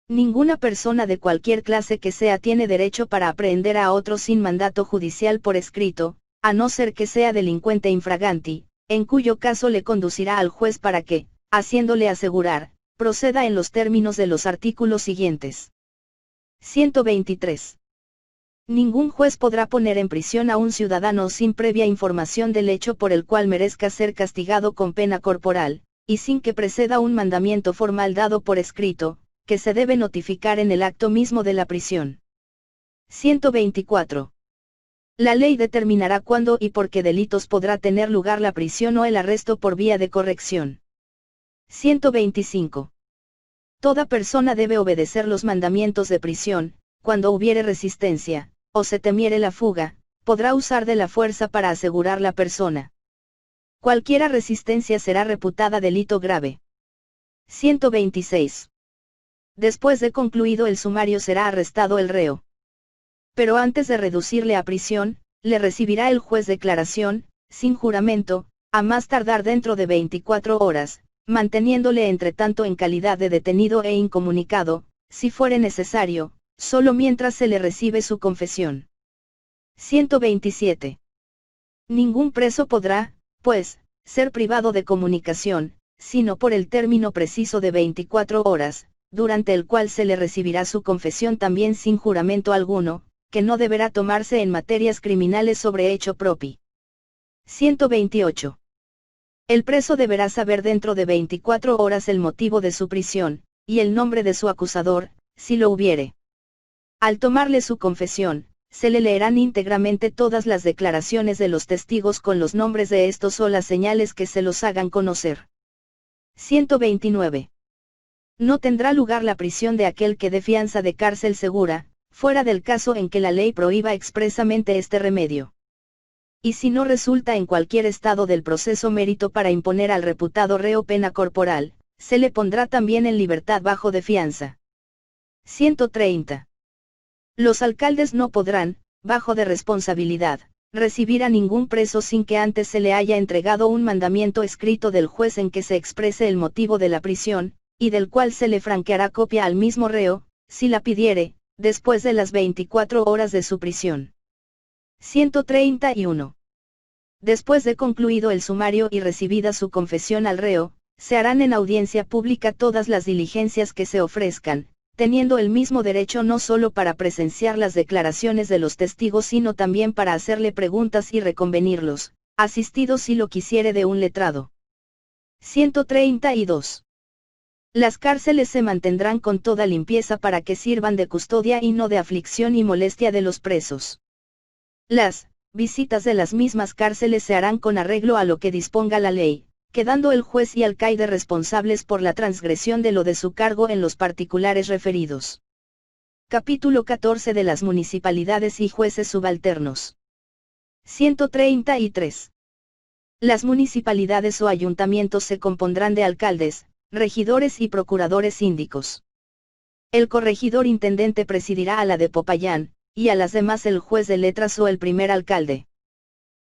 Ninguna persona de cualquier clase que sea tiene derecho para aprehender a otro sin mandato judicial por escrito, a no ser que sea delincuente infraganti, en cuyo caso le conducirá al juez para que, haciéndole asegurar, proceda en los términos de los artículos siguientes. 123. Ningún juez podrá poner en prisión a un ciudadano sin previa información del hecho por el cual merezca ser castigado con pena corporal, y sin que preceda un mandamiento formal dado por escrito, que se debe notificar en el acto mismo de la prisión. 124. La ley determinará cuándo y por qué delitos podrá tener lugar la prisión o el arresto por vía de corrección. 125. Toda persona debe obedecer los mandamientos de prisión, cuando hubiere resistencia, o se temiere la fuga, podrá usar de la fuerza para asegurar la persona. Cualquiera resistencia será reputada delito grave. 126. Después de concluido el sumario será arrestado el reo. Pero antes de reducirle a prisión, le recibirá el juez declaración, sin juramento, a más tardar dentro de 24 horas, manteniéndole entre tanto en calidad de detenido e incomunicado, si fuere necesario, solo mientras se le recibe su confesión. 127. Ningún preso podrá, pues, ser privado de comunicación, sino por el término preciso de 24 horas, durante el cual se le recibirá su confesión también sin juramento alguno, que no deberá tomarse en materias criminales sobre hecho propio. 128. El preso deberá saber dentro de 24 horas el motivo de su prisión, y el nombre de su acusador, si lo hubiere. Al tomarle su confesión, se le leerán íntegramente todas las declaraciones de los testigos con los nombres de estos o las señales que se los hagan conocer. 129. No tendrá lugar la prisión de aquel que dé fianza de cárcel segura, fuera del caso en que la ley prohíba expresamente este remedio. Y si no resulta en cualquier estado del proceso mérito para imponer al reputado reo pena corporal, se le pondrá también en libertad bajo de fianza. 130. Los alcaldes no podrán, bajo de responsabilidad, recibir a ningún preso sin que antes se le haya entregado un mandamiento escrito del juez en que se exprese el motivo de la prisión, y del cual se le franqueará copia al mismo reo, si la pidiere, después de las 24 horas de su prisión. 131. Después de concluido el sumario y recibida su confesión al reo, se harán en audiencia pública todas las diligencias que se ofrezcan, teniendo el mismo derecho no solo para presenciar las declaraciones de los testigos sino también para hacerle preguntas y reconvenirlos, asistido si lo quisiere de un letrado. 132. Las cárceles se mantendrán con toda limpieza para que sirvan de custodia y no de aflicción y molestia de los presos. Las visitas de las mismas cárceles se harán con arreglo a lo que disponga la ley, quedando el juez y alcaide responsables por la transgresión de lo de su cargo en los particulares referidos. Capítulo 14 de las municipalidades y jueces subalternos. 133. Las municipalidades o ayuntamientos se compondrán de alcaldes, regidores y procuradores síndicos. El corregidor intendente presidirá a la de Popayán, y a las demás el juez de letras o el primer alcalde.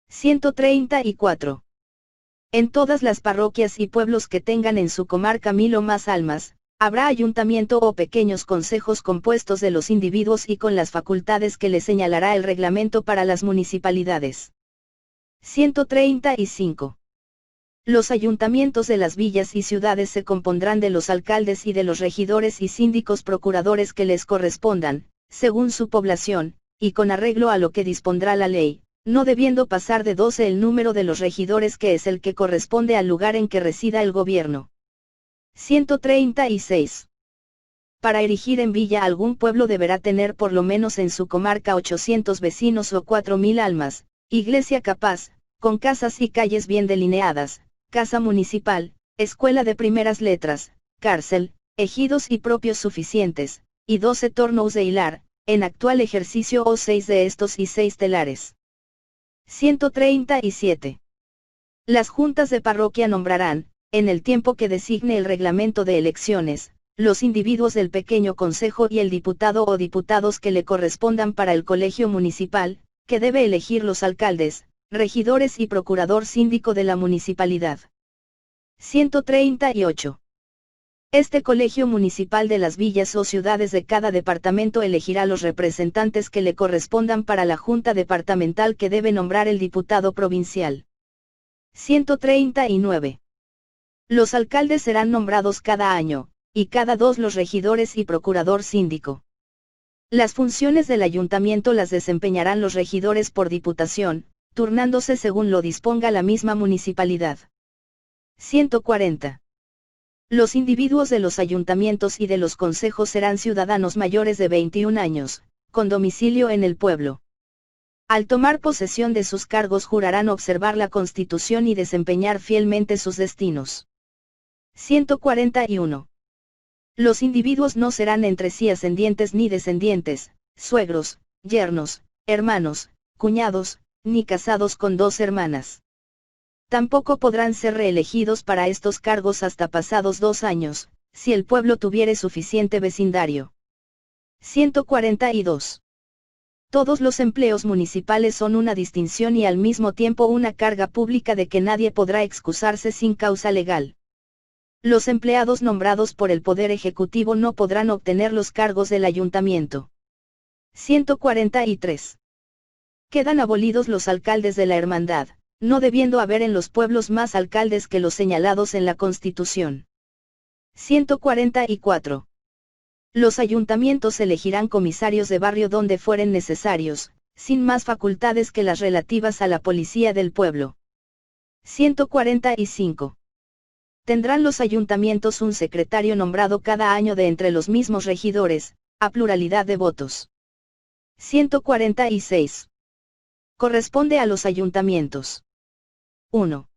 134. En todas las parroquias y pueblos que tengan en su comarca 1000 o más almas, habrá ayuntamiento o pequeños consejos compuestos de los individuos y con las facultades que le señalará el reglamento para las municipalidades. 135. Los ayuntamientos de las villas y ciudades se compondrán de los alcaldes y de los regidores y síndicos procuradores que les correspondan, según su población, y con arreglo a lo que dispondrá la ley, no debiendo pasar de 12 el número de los regidores que es el que corresponde al lugar en que resida el gobierno. 136. Para erigir en villa algún pueblo deberá tener por lo menos en su comarca 800 vecinos o 4000 almas, iglesia capaz, con casas y calles bien delineadas, casa municipal, escuela de primeras letras, cárcel, ejidos y propios suficientes, y 12 tornos de hilar, en actual ejercicio o 6 de estos y 6 telares. 137. Las juntas de parroquia nombrarán, en el tiempo que designe el reglamento de elecciones, los individuos del pequeño consejo y el diputado o diputados que le correspondan para el colegio municipal, que debe elegir los alcaldes, regidores y procurador síndico de la municipalidad. 138. Este colegio municipal de las villas o ciudades de cada departamento elegirá los representantes que le correspondan para la junta departamental que debe nombrar el diputado provincial. 139. Los alcaldes serán nombrados cada año, y cada 2 los regidores y procurador síndico. Las funciones del ayuntamiento las desempeñarán los regidores por diputación, turnándose según lo disponga la misma municipalidad. 140. Los individuos de los ayuntamientos y de los consejos serán ciudadanos mayores de 21 años, con domicilio en el pueblo. Al tomar posesión de sus cargos jurarán observar la Constitución y desempeñar fielmente sus destinos. 141. Los individuos no serán entre sí ascendientes ni descendientes, suegros, yernos, hermanos, cuñados, ni casados con 2 hermanas. Tampoco podrán ser reelegidos para estos cargos hasta pasados 2 años, si el pueblo tuviere suficiente vecindario. 142. Todos los empleos municipales son una distinción y al mismo tiempo una carga pública de que nadie podrá excusarse sin causa legal. Los empleados nombrados por el Poder Ejecutivo no podrán obtener los cargos del ayuntamiento. 143. Quedan abolidos los alcaldes de la hermandad, no debiendo haber en los pueblos más alcaldes que los señalados en la Constitución. 144. Los ayuntamientos elegirán comisarios de barrio donde fueren necesarios, sin más facultades que las relativas a la policía del pueblo. 145. Tendrán los ayuntamientos un secretario nombrado cada año de entre los mismos regidores, a pluralidad de votos. 146. Corresponde a los ayuntamientos. 1.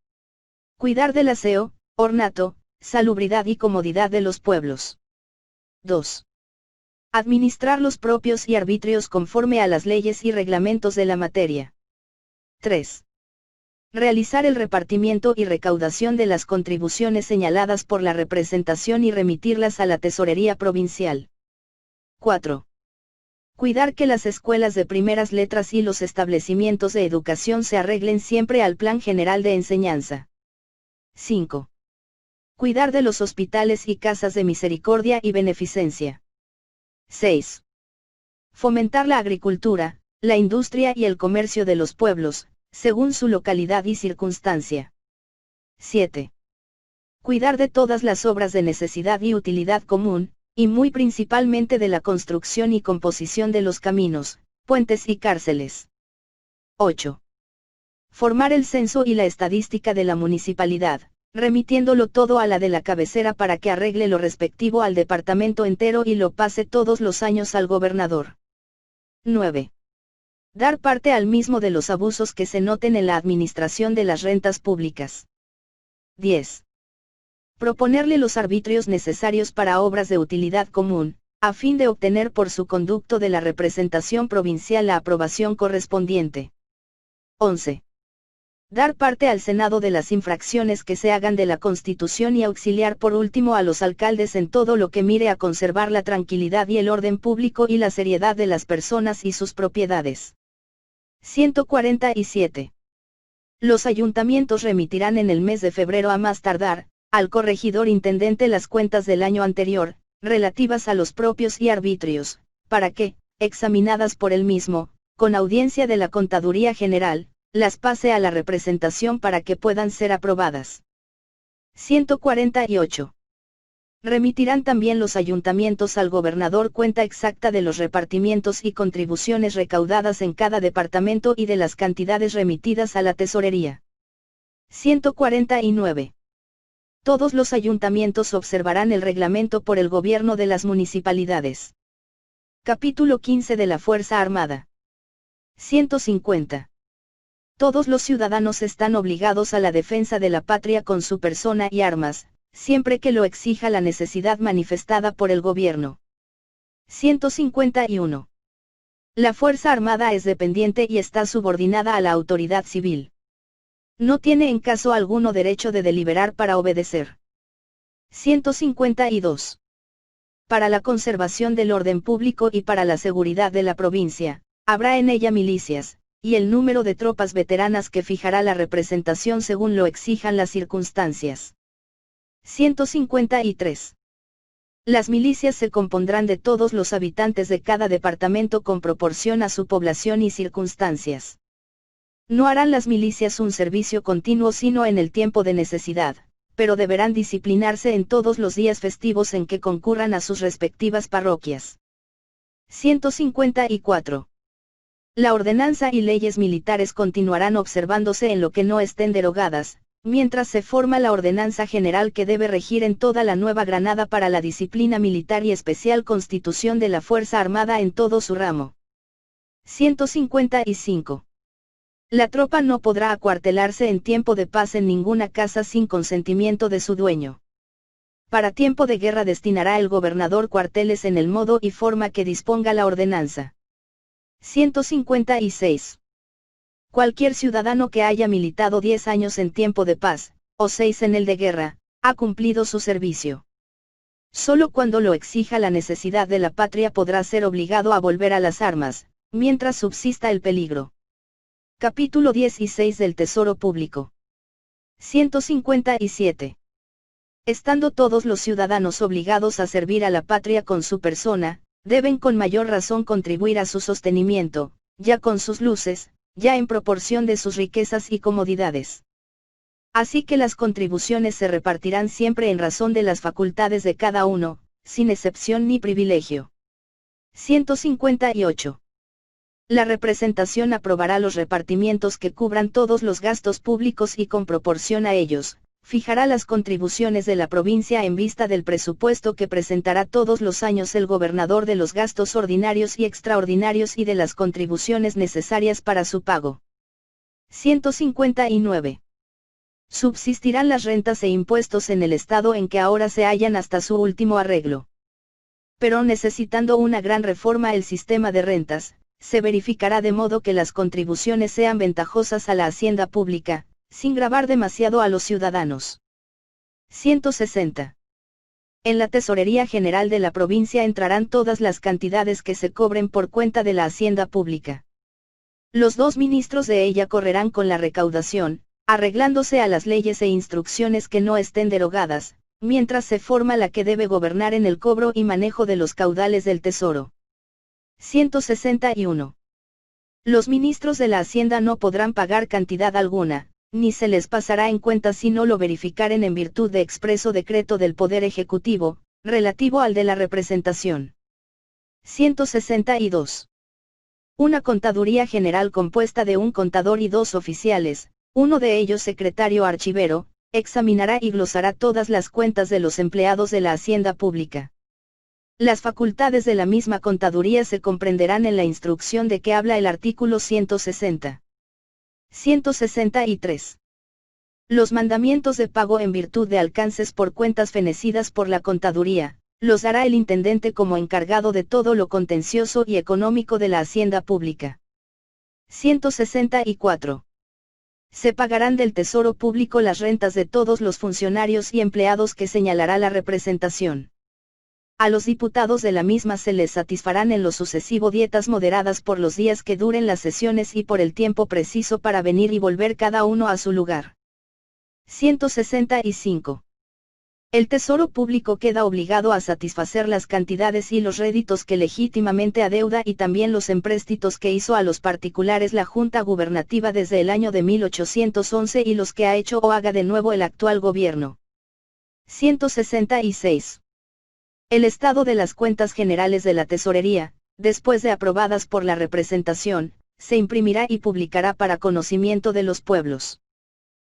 Cuidar del aseo, ornato, salubridad y comodidad de los pueblos. 2. Administrar los propios y arbitrios conforme a las leyes y reglamentos de la materia. 3. Realizar el repartimiento y recaudación de las contribuciones señaladas por la representación y remitirlas a la Tesorería Provincial. 4. Cuidar que las escuelas de primeras letras y los establecimientos de educación se arreglen siempre al Plan General de Enseñanza. 5. Cuidar de los hospitales y casas de misericordia y beneficencia. 6. Fomentar la agricultura, la industria y el comercio de los pueblos, según su localidad y circunstancia. 7. Cuidar de todas las obras de necesidad y utilidad común, y muy principalmente de la construcción y composición de los caminos, puentes y cárceles. 8. Formar el censo y la estadística de la municipalidad, remitiéndolo todo a la de la cabecera para que arregle lo respectivo al departamento entero y lo pase todos los años al gobernador. 9. Dar parte al mismo de los abusos que se noten en la administración de las rentas públicas. 10. Proponerle los arbitrios necesarios para obras de utilidad común, a fin de obtener por su conducto de la representación provincial la aprobación correspondiente. 11. Dar parte al Senado de las infracciones que se hagan de la Constitución y auxiliar por último a los alcaldes en todo lo que mire a conservar la tranquilidad y el orden público y la seriedad de las personas y sus propiedades. 147. Los ayuntamientos remitirán en el mes de febrero a más tardar, al corregidor intendente las cuentas del año anterior, relativas a los propios y arbitrios, para que, examinadas por él mismo, con audiencia de la Contaduría General, las pase a la representación para que puedan ser aprobadas. 148. Remitirán también los ayuntamientos al gobernador cuenta exacta de los repartimientos y contribuciones recaudadas en cada departamento y de las cantidades remitidas a la tesorería. 149. Todos los ayuntamientos observarán el reglamento por el gobierno de las municipalidades. Capítulo 15 de la Fuerza Armada. 150. Todos los ciudadanos están obligados a la defensa de la patria con su persona y armas, siempre que lo exija la necesidad manifestada por el gobierno. 151. La Fuerza Armada es dependiente y está subordinada a la autoridad civil. No tiene en caso alguno derecho de deliberar para obedecer. 152. Para la conservación del orden público y para la seguridad de la provincia, habrá en ella milicias, y el número de tropas veteranas que fijará la representación según lo exijan las circunstancias. 153. Las milicias se compondrán de todos los habitantes de cada departamento con proporción a su población y circunstancias. No harán las milicias un servicio continuo sino en el tiempo de necesidad, pero deberán disciplinarse en todos los días festivos en que concurran a sus respectivas parroquias. 154. La ordenanza y leyes militares continuarán observándose en lo que no estén derogadas, mientras se forma la ordenanza general que debe regir en toda la Nueva Granada para la disciplina militar y especial constitución de la Fuerza Armada en todo su ramo. 155. La tropa no podrá acuartelarse en tiempo de paz en ninguna casa sin consentimiento de su dueño. Para tiempo de guerra destinará el gobernador cuarteles en el modo y forma que disponga la ordenanza. 156. Cualquier ciudadano que haya militado 10 años en tiempo de paz, o 6 en el de guerra, ha cumplido su servicio. Solo cuando lo exija la necesidad de la patria podrá ser obligado a volver a las armas, mientras subsista el peligro. Capítulo 16 del Tesoro Público. 157. Estando todos los ciudadanos obligados a servir a la patria con su persona, deben con mayor razón contribuir a su sostenimiento, ya con sus luces, ya en proporción de sus riquezas y comodidades. Así que las contribuciones se repartirán siempre en razón de las facultades de cada uno, sin excepción ni privilegio. 158. La representación aprobará los repartimientos que cubran todos los gastos públicos y con proporción a ellos, fijará las contribuciones de la provincia en vista del presupuesto que presentará todos los años el gobernador, de los gastos ordinarios y extraordinarios y de las contribuciones necesarias para su pago. 159. Subsistirán las rentas e impuestos en el estado en que ahora se hallan hasta su último arreglo. Pero necesitando una gran reforma el sistema de rentas, se verificará de modo que las contribuciones sean ventajosas a la hacienda pública, sin gravar demasiado a los ciudadanos. 160. En la Tesorería General de la provincia entrarán todas las cantidades que se cobren por cuenta de la hacienda pública. Los 2 ministros de ella correrán con la recaudación, arreglándose a las leyes e instrucciones que no estén derogadas, mientras se forma la que debe gobernar en el cobro y manejo de los caudales del tesoro. 161. Los ministros de la Hacienda no podrán pagar cantidad alguna, ni se les pasará en cuenta si no lo verificaren en virtud de expreso decreto del Poder Ejecutivo, relativo al de la representación. 162. Una contaduría general compuesta de un contador y 2 oficiales, uno de ellos secretario archivero, examinará y glosará todas las cuentas de los empleados de la hacienda pública. Las facultades de la misma contaduría se comprenderán en la instrucción de que habla el artículo 160. 163. Los mandamientos de pago en virtud de alcances por cuentas fenecidas por la contaduría, los dará el intendente como encargado de todo lo contencioso y económico de la hacienda pública. 164. Se pagarán del Tesoro Público las rentas de todos los funcionarios y empleados que señalará la representación. A los diputados de la misma se les satisfarán en lo sucesivo dietas moderadas por los días que duren las sesiones y por el tiempo preciso para venir y volver cada uno a su lugar. 165. El Tesoro Público queda obligado a satisfacer las cantidades y los réditos que legítimamente adeuda y también los empréstitos que hizo a los particulares la Junta Gubernativa desde el año de 1811 y los que ha hecho o haga de nuevo el actual gobierno. 166. El estado de las cuentas generales de la Tesorería, después de aprobadas por la representación, se imprimirá y publicará para conocimiento de los pueblos.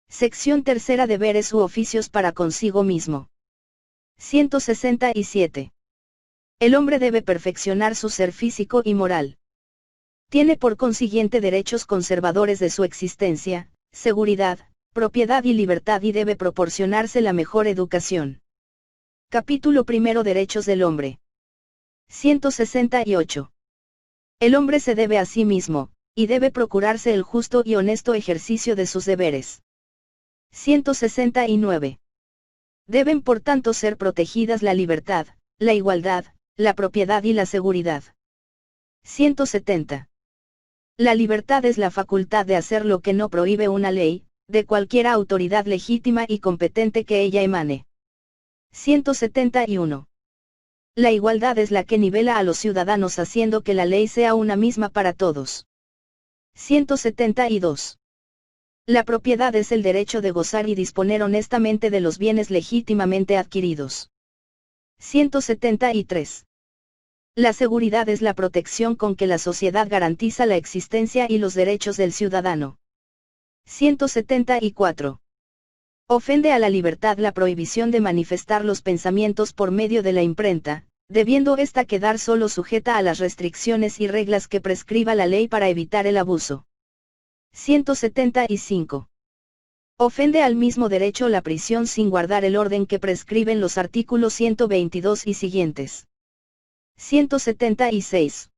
Sección tercera. Deberes u oficios para consigo mismo. 167. El hombre debe perfeccionar su ser físico y moral. Tiene por consiguiente derechos conservadores de su existencia, seguridad, propiedad y libertad y debe proporcionarse la mejor educación. Capítulo primero. Derechos del hombre. 168. El hombre se debe a sí mismo, y debe procurarse el justo y honesto ejercicio de sus deberes. 169. Deben por tanto ser protegidas la libertad, la igualdad, la propiedad y la seguridad. 170. La libertad es la facultad de hacer lo que no prohíbe una ley, de cualquier autoridad legítima y competente que ella emane. 171. La igualdad es la que nivela a los ciudadanos haciendo que la ley sea una misma para todos. 172. La propiedad es el derecho de gozar y disponer honestamente de los bienes legítimamente adquiridos. 173. La seguridad es la protección con que la sociedad garantiza la existencia y los derechos del ciudadano. 174. Ofende a la libertad la prohibición de manifestar los pensamientos por medio de la imprenta, debiendo ésta quedar solo sujeta a las restricciones y reglas que prescriba la ley para evitar el abuso. 175. Ofende al mismo derecho la prisión sin guardar el orden que prescriben los artículos 122 y siguientes. 176.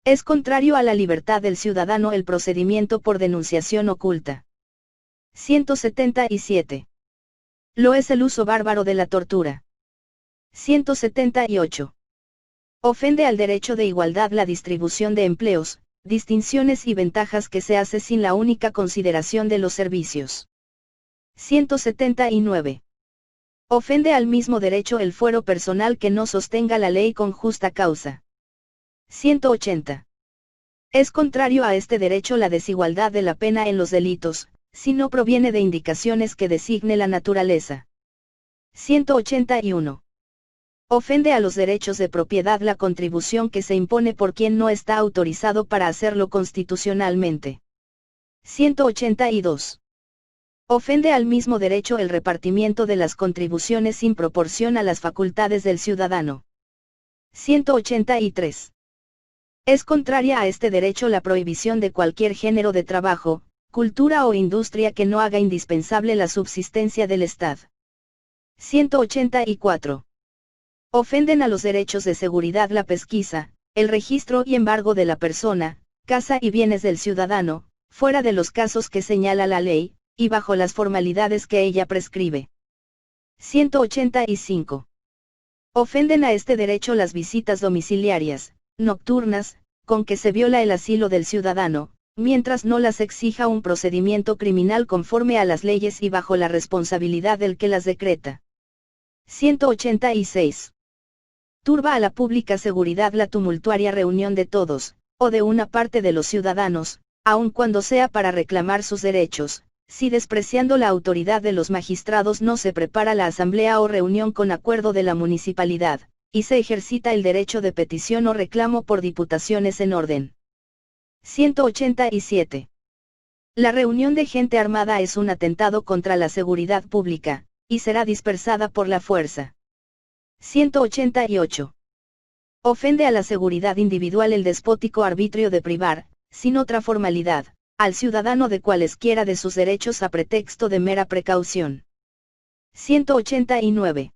Es contrario a la libertad del ciudadano el procedimiento por denunciación oculta. 177. Lo es el uso bárbaro de la tortura. 178. Ofende al derecho de igualdad la distribución de empleos, distinciones y ventajas que se hace sin la única consideración de los servicios. 179. Ofende al mismo derecho el fuero personal que no sostenga la ley con justa causa. 180. Es contrario a este derecho la desigualdad de la pena en los delitos, si no proviene de indicaciones que designe la naturaleza. 181. Ofende a los derechos de propiedad la contribución que se impone por quien no está autorizado para hacerlo constitucionalmente. 182. Ofende al mismo derecho el repartimiento de las contribuciones sin proporción a las facultades del ciudadano. 183. Es contraria a este derecho la prohibición de cualquier género de trabajo, cultura o industria que no haga indispensable la subsistencia del Estado. 184. Ofenden a los derechos de seguridad la pesquisa, el registro y embargo de la persona, casa y bienes del ciudadano, fuera de los casos que señala la ley, y bajo las formalidades que ella prescribe. 185. Ofenden a este derecho las visitas domiciliarias, nocturnas, con que se viola el asilo del ciudadano, mientras no las exija un procedimiento criminal conforme a las leyes y bajo la responsabilidad del que las decreta. 186. Turba a la pública seguridad la tumultuaria reunión de todos, o de una parte de los ciudadanos, aun cuando sea para reclamar sus derechos, si despreciando la autoridad de los magistrados no se prepara la asamblea o reunión con acuerdo de la municipalidad, y se ejercita el derecho de petición o reclamo por diputaciones en orden. 187. La reunión de gente armada es un atentado contra la seguridad pública, y será dispersada por la fuerza. 188. Ofende a la seguridad individual el despótico arbitrio de privar, sin otra formalidad, al ciudadano de cualesquiera de sus derechos a pretexto de mera precaución. 189.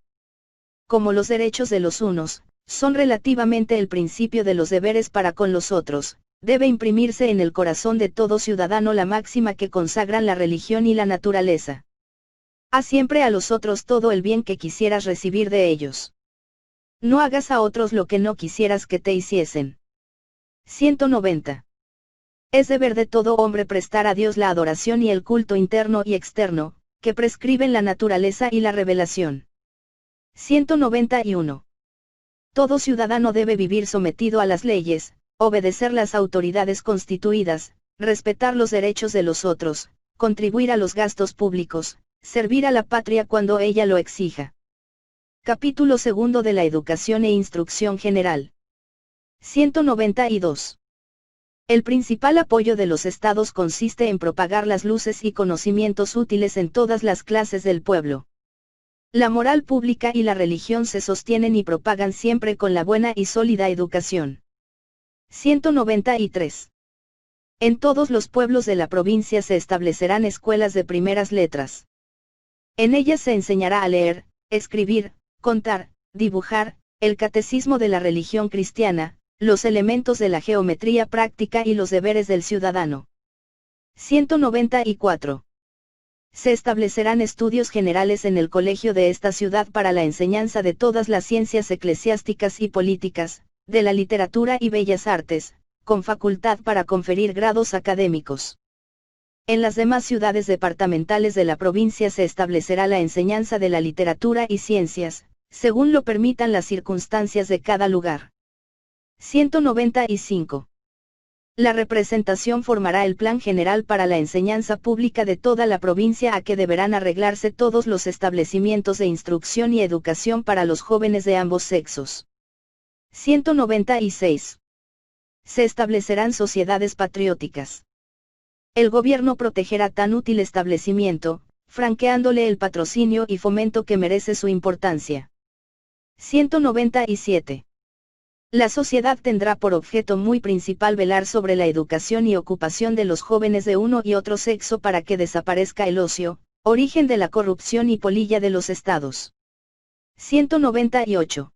Como los derechos de los unos, son relativamente el principio de los deberes para con los otros, debe imprimirse en el corazón de todo ciudadano la máxima que consagran la religión y la naturaleza. Haz siempre a los otros todo el bien que quisieras recibir de ellos. No hagas a otros lo que no quisieras que te hiciesen. 190. Es deber de todo hombre prestar a Dios la adoración y el culto interno y externo, que prescriben la naturaleza y la revelación. 191. Todo ciudadano debe vivir sometido a las leyes, obedecer las autoridades constituidas, respetar los derechos de los otros, contribuir a los gastos públicos, servir a la patria cuando ella lo exija. Capítulo 2 de la Educación e Instrucción General. 192. El principal apoyo de los estados consiste en propagar las luces y conocimientos útiles en todas las clases del pueblo. La moral pública y la religión se sostienen y propagan siempre con la buena y sólida educación. 193. En todos los pueblos de la provincia se establecerán escuelas de primeras letras. En ellas se enseñará a leer, escribir, contar, dibujar, el catecismo de la religión cristiana, los elementos de la geometría práctica y los deberes del ciudadano. 194. Se establecerán estudios generales en el colegio de esta ciudad para la enseñanza de todas las ciencias eclesiásticas y políticas, de la literatura y bellas artes, con facultad para conferir grados académicos. En las demás ciudades departamentales de la provincia se establecerá la enseñanza de la literatura y ciencias, según lo permitan las circunstancias de cada lugar. 195. La representación formará el plan general para la enseñanza pública de toda la provincia a que deberán arreglarse todos los establecimientos de instrucción y educación para los jóvenes de ambos sexos. 196. Se establecerán sociedades patrióticas. El gobierno protegerá tan útil establecimiento, franqueándole el patrocinio y fomento que merece su importancia. 197. La sociedad tendrá por objeto muy principal velar sobre la educación y ocupación de los jóvenes de uno y otro sexo para que desaparezca el ocio, origen de la corrupción y polilla de los estados. 198.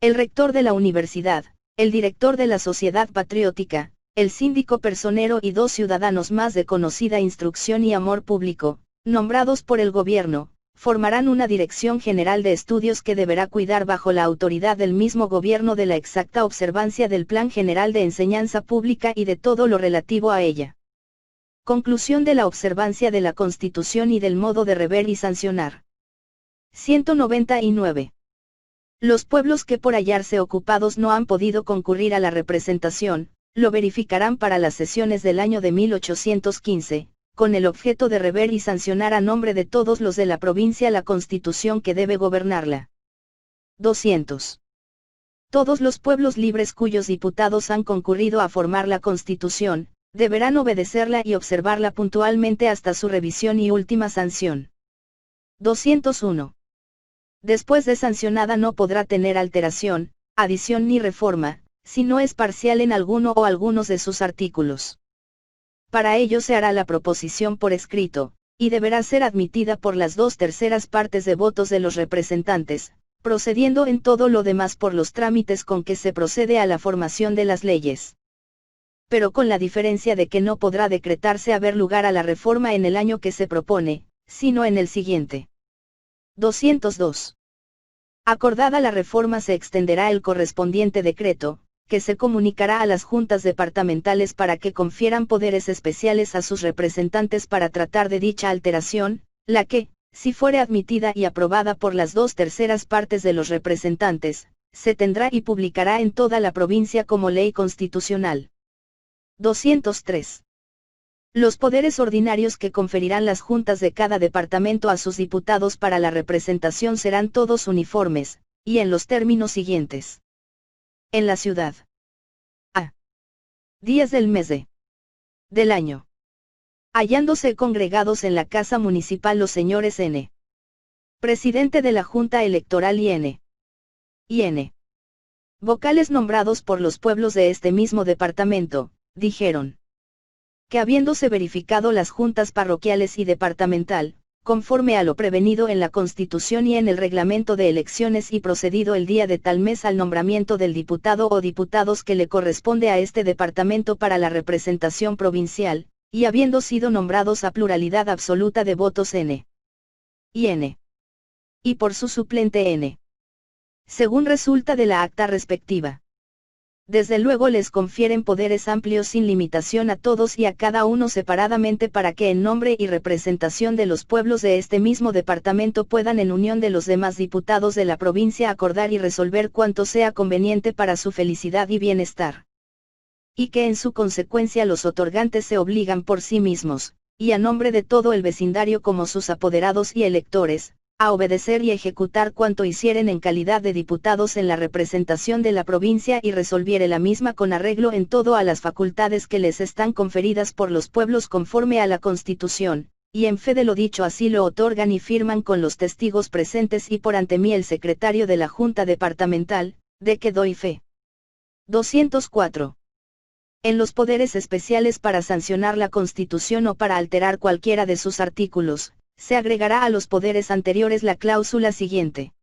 El rector de la universidad, el director de la sociedad patriótica, el síndico personero y 2 ciudadanos más de conocida instrucción y amor público, nombrados por el gobierno, formarán una Dirección General de Estudios que deberá cuidar bajo la autoridad del mismo gobierno de la exacta observancia del Plan General de Enseñanza Pública y de todo lo relativo a ella. Conclusión de la observancia de la Constitución y del modo de rever y sancionar. 199. Los pueblos que por hallarse ocupados no han podido concurrir a la representación, lo verificarán para las sesiones del año de 1815, con el objeto de rever y sancionar a nombre de todos los de la provincia la Constitución que debe gobernarla. 200. Todos los pueblos libres cuyos diputados han concurrido a formar la Constitución, deberán obedecerla y observarla puntualmente hasta su revisión y última sanción. 201. Después de sancionada no podrá tener alteración, adición ni reforma, si no es parcial en alguno o algunos de sus artículos. Para ello se hará la proposición por escrito, y deberá ser admitida por las 2/3 partes de votos de los representantes, procediendo en todo lo demás por los trámites con que se procede a la formación de las leyes. Pero con la diferencia de que no podrá decretarse haber lugar a la reforma en el año que se propone, sino en el siguiente. 202. Acordada la reforma se extenderá el correspondiente decreto, que se comunicará a las juntas departamentales para que confieran poderes especiales a sus representantes para tratar de dicha alteración, la que, si fuere admitida y aprobada por las 2/3 partes de los representantes, se tendrá y publicará en toda la provincia como ley constitucional. 203. Los poderes ordinarios que conferirán las juntas de cada departamento a sus diputados para la representación serán todos uniformes, y en los términos siguientes. En la ciudad. A. Días del mes del año. Hallándose congregados en la casa municipal los señores N. Presidente de la Junta Electoral y N. Vocales nombrados por los pueblos de este mismo departamento, dijeron que habiéndose verificado las juntas parroquiales y departamental, conforme a lo prevenido en la Constitución y en el reglamento de elecciones y procedido el día de tal mes al nombramiento del diputado o diputados que le corresponde a este departamento para la representación provincial, y habiendo sido nombrados a pluralidad absoluta de votos N. Y por su suplente N. Según resulta de la acta respectiva. Desde luego les confieren poderes amplios sin limitación a todos y a cada uno separadamente para que en nombre y representación de los pueblos de este mismo departamento puedan en unión de los demás diputados de la provincia acordar y resolver cuanto sea conveniente para su felicidad y bienestar. Y que en su consecuencia los otorgantes se obligan por sí mismos, y a nombre de todo el vecindario como sus apoderados y electores, a obedecer y ejecutar cuanto hicieren en calidad de diputados en la representación de la provincia y resolviere la misma con arreglo en todo a las facultades que les están conferidas por los pueblos conforme a la Constitución, y en fe de lo dicho así lo otorgan y firman con los testigos presentes y por ante mí el secretario de la Junta Departamental, de que doy fe. 204. En los poderes especiales para sancionar la Constitución o para alterar cualquiera de sus artículos, se agregará a los poderes anteriores la cláusula siguiente.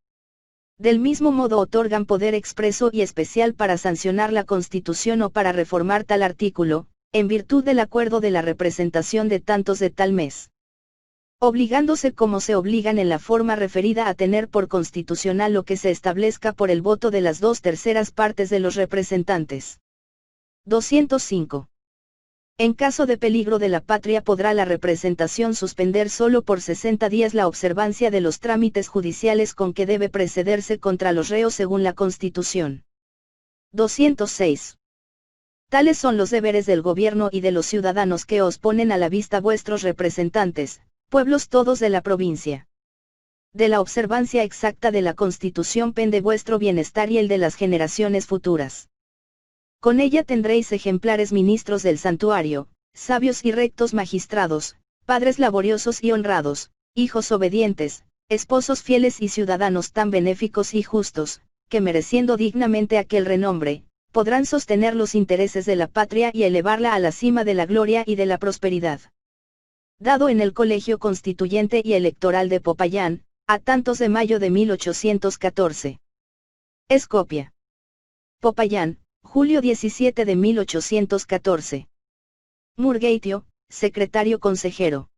Del mismo modo otorgan poder expreso y especial para sancionar la Constitución o para reformar tal artículo, en virtud del acuerdo de la representación de tantos de tal mes. Obligándose como se obligan en la forma referida a tener por constitucional lo que se establezca por el voto de las 2/3 partes de los representantes. 205. En caso de peligro de la patria podrá la representación suspender solo por 60 días la observancia de los trámites judiciales con que debe procederse contra los reos según la Constitución. 206. Tales son los deberes del gobierno y de los ciudadanos que os ponen a la vista vuestros representantes, pueblos todos de la provincia. De la observancia exacta de la Constitución pende vuestro bienestar y el de las generaciones futuras. Con ella tendréis ejemplares ministros del santuario, sabios y rectos magistrados, padres laboriosos y honrados, hijos obedientes, esposos fieles y ciudadanos tan benéficos y justos, que mereciendo dignamente aquel renombre, podrán sostener los intereses de la patria y elevarla a la cima de la gloria y de la prosperidad. Dado en el Colegio Constituyente y Electoral de Popayán, a tantos de mayo de 1814. Es copia. Popayán, julio 17 de 1814. Murgueitio, secretario consejero.